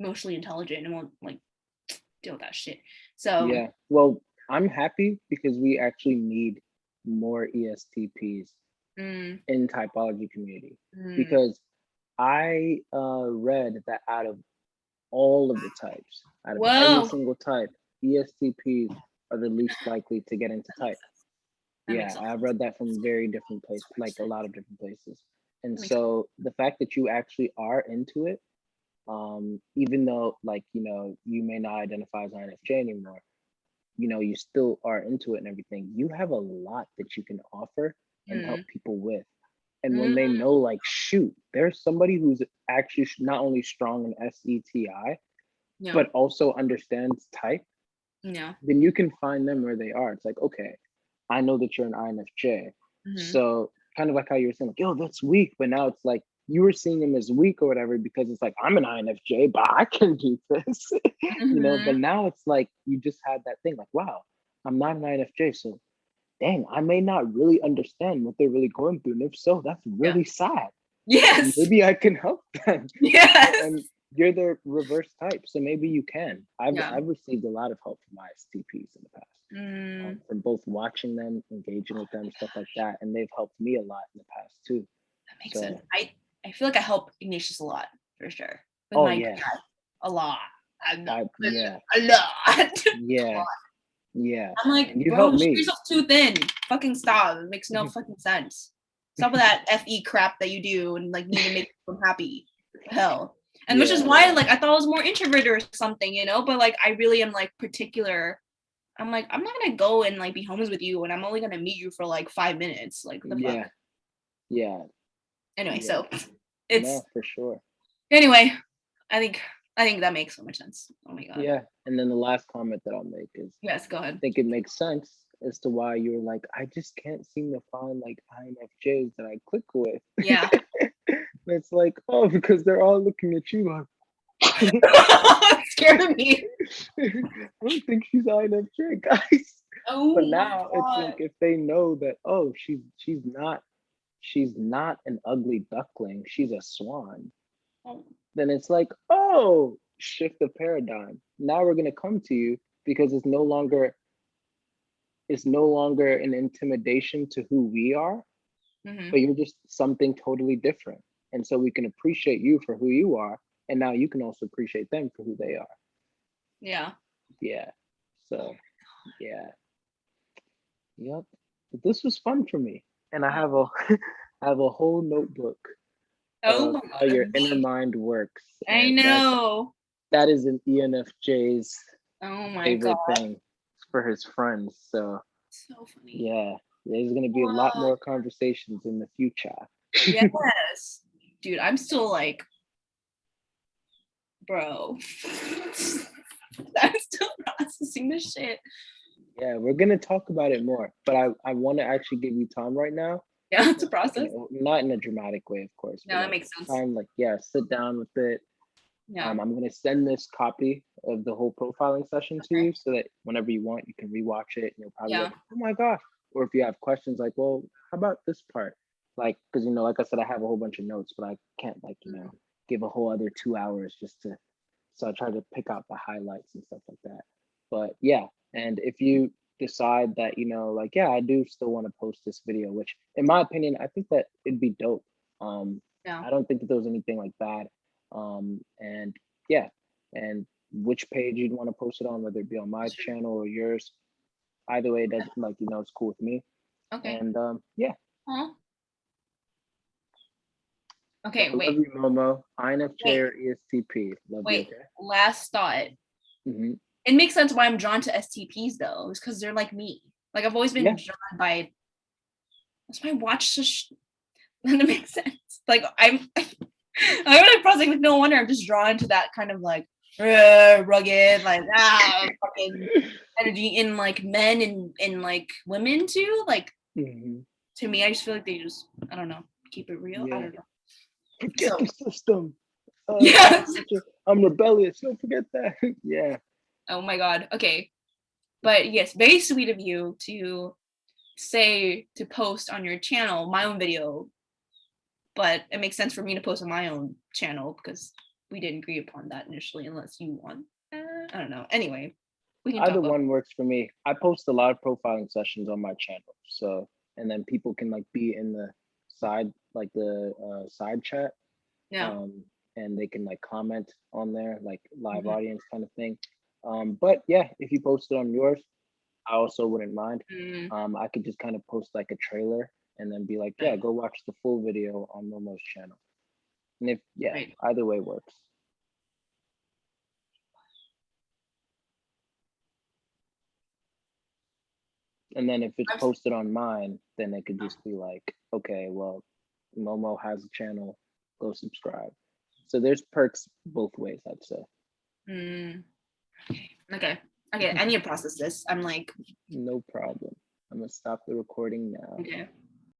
emotionally intelligent and won't deal with that shit. So yeah, well, I'm happy because we actually need more ESTPs in typology community, because I read that out of all of the types, out of every single type, ESTPs are the least likely to get into type. Yeah, I've read that from very different places, a lot of different places. And so the fact that you actually are into it, even though you may not identify as INFJ anymore, you still are into it and everything, you have a lot that you can offer and help people with. And when they know, shoot, there's somebody who's actually not only strong in SETI, but also understands type, then you can find them where they are. It's like, okay, I know that you're an INFJ. So kind of like how you were saying, yo, that's weak. But now it's you were seeing him as weak or whatever, because it's I'm an INFJ, but I can do this, but now it's you just had that thing wow, I'm not an INFJ. So dang, I may not really understand what they're really going through. And if so, that's really sad. Yes. Maybe I can help them. Yes. And you're the reverse type, so maybe you can. Yeah. I've received a lot of help from my STPs in the past, from both watching them, engaging with them, stuff like that, and they've helped me a lot in the past too. That makes So, sense. I feel like I help Ignatius a lot for sure. With oh my yeah, dad, a lot. yeah, A lot. yeah, yeah. I'm like, And you bro, helped spread me. yourself too thin. Fucking stop. It makes no fucking sense. Stop with that FE crap that you do and like need to make them happy. Hell. And which is Yeah, why like I thought I was more introverted or something, you know, but like I really am like particular. I'm like, I'm not gonna go and like be homies with you and I'm only gonna meet you for like 5 minutes. Like the fuck. yeah, yeah, Anyway, yeah. so it's No, for sure. anyway, I think that makes so much sense. Oh my god. Yeah. And then the last comment that I'll make is, Yes, go I ahead. think it makes sense as to why you're like, I just can't seem to find like INFJs that I click with. Yeah. It's like, oh, because they're all looking at you like, It scared me. I don't think she's INFJ, guys. Oh But my now it's god. like if they know that, oh, she's not an ugly duckling, she's a swan, Oh, then it's like, oh, shift the paradigm. Now we're gonna come to you because it's no longer an intimidation to who we are, but you're just something totally different. And so we can appreciate you for who you are, and now you can also appreciate them for who they are. yeah. Yeah. So yeah. Yep. This was fun for me. And I have a I have a whole notebook Oh of my how your god. inner mind works. I And know. that is an ENFJ's Oh my god. favorite thing for his friends. So So funny. yeah, there's gonna be a lot more conversations in the future. Yes. Dude, I'm still like, bro. I'm still processing this shit. Yeah, we're gonna talk about it more, but I want to actually give you time right now. Yeah, it's a process. Not in a dramatic way, of course. No, But that like makes sense. time, like yeah, sit down with it. Yeah. I'm gonna send this copy of the whole profiling session to Okay. you so that whenever you want, you can rewatch it and you'll probably Yeah. like, oh my gosh. Or if you have questions like, well, how about this part? Like, because like I said, I have a whole bunch of notes, but I can't like, give a whole other 2 hours just to, so I try to pick out the highlights and stuff like that. But yeah, and if you decide that, like, yeah, I do still want to post this video, which in my opinion, I think that it'd be dope. Yeah. I don't think that there was anything like bad. And yeah, and which page you'd want to post it on, whether it be on my channel or yours. Either way, it doesn't like it's cool with me. Okay. And yeah. Huh? Okay, Love wait. you, Momo. INFJ Wait. or ESTP. Love you. Wait. Okay. Last thought. Mm-hmm. It makes sense why I'm drawn to STPs though. It's because they're like me. Like I've always been drawn by. That's why I watch such. That makes sense. Like I'm like processing. Like no wonder I'm just drawn to that kind of like rugged, like fucking energy in like men and like women too. Like to me, I just feel like they just I don't know keep it real. I don't know. Forget the system. Yeah. I'm rebellious. Don't forget that. Yeah. Oh my god. Okay. But yes, very sweet of you to say to post on your channel my own video. But it makes sense for me to post on my own channel because we didn't agree upon that initially, unless you want. I don't know. Anyway, we can Either talk about one works for me. I post a lot of profiling sessions on my channel, so and then people can like be in the side, like the side chat, yeah. and they can like comment on there, like live audience kind of thing. But yeah, if you post it on yours, I also wouldn't mind. I could just kind of post like a trailer and then be like, yeah, go watch the full video on Momo's channel. And if either way works. And then if it's posted on mine, then it could just be like, okay, well, Momo has a channel, go subscribe. So there's perks both ways, I'd say. Okay. I need to process this. I'm like, no problem. I'm gonna stop the recording now. Okay.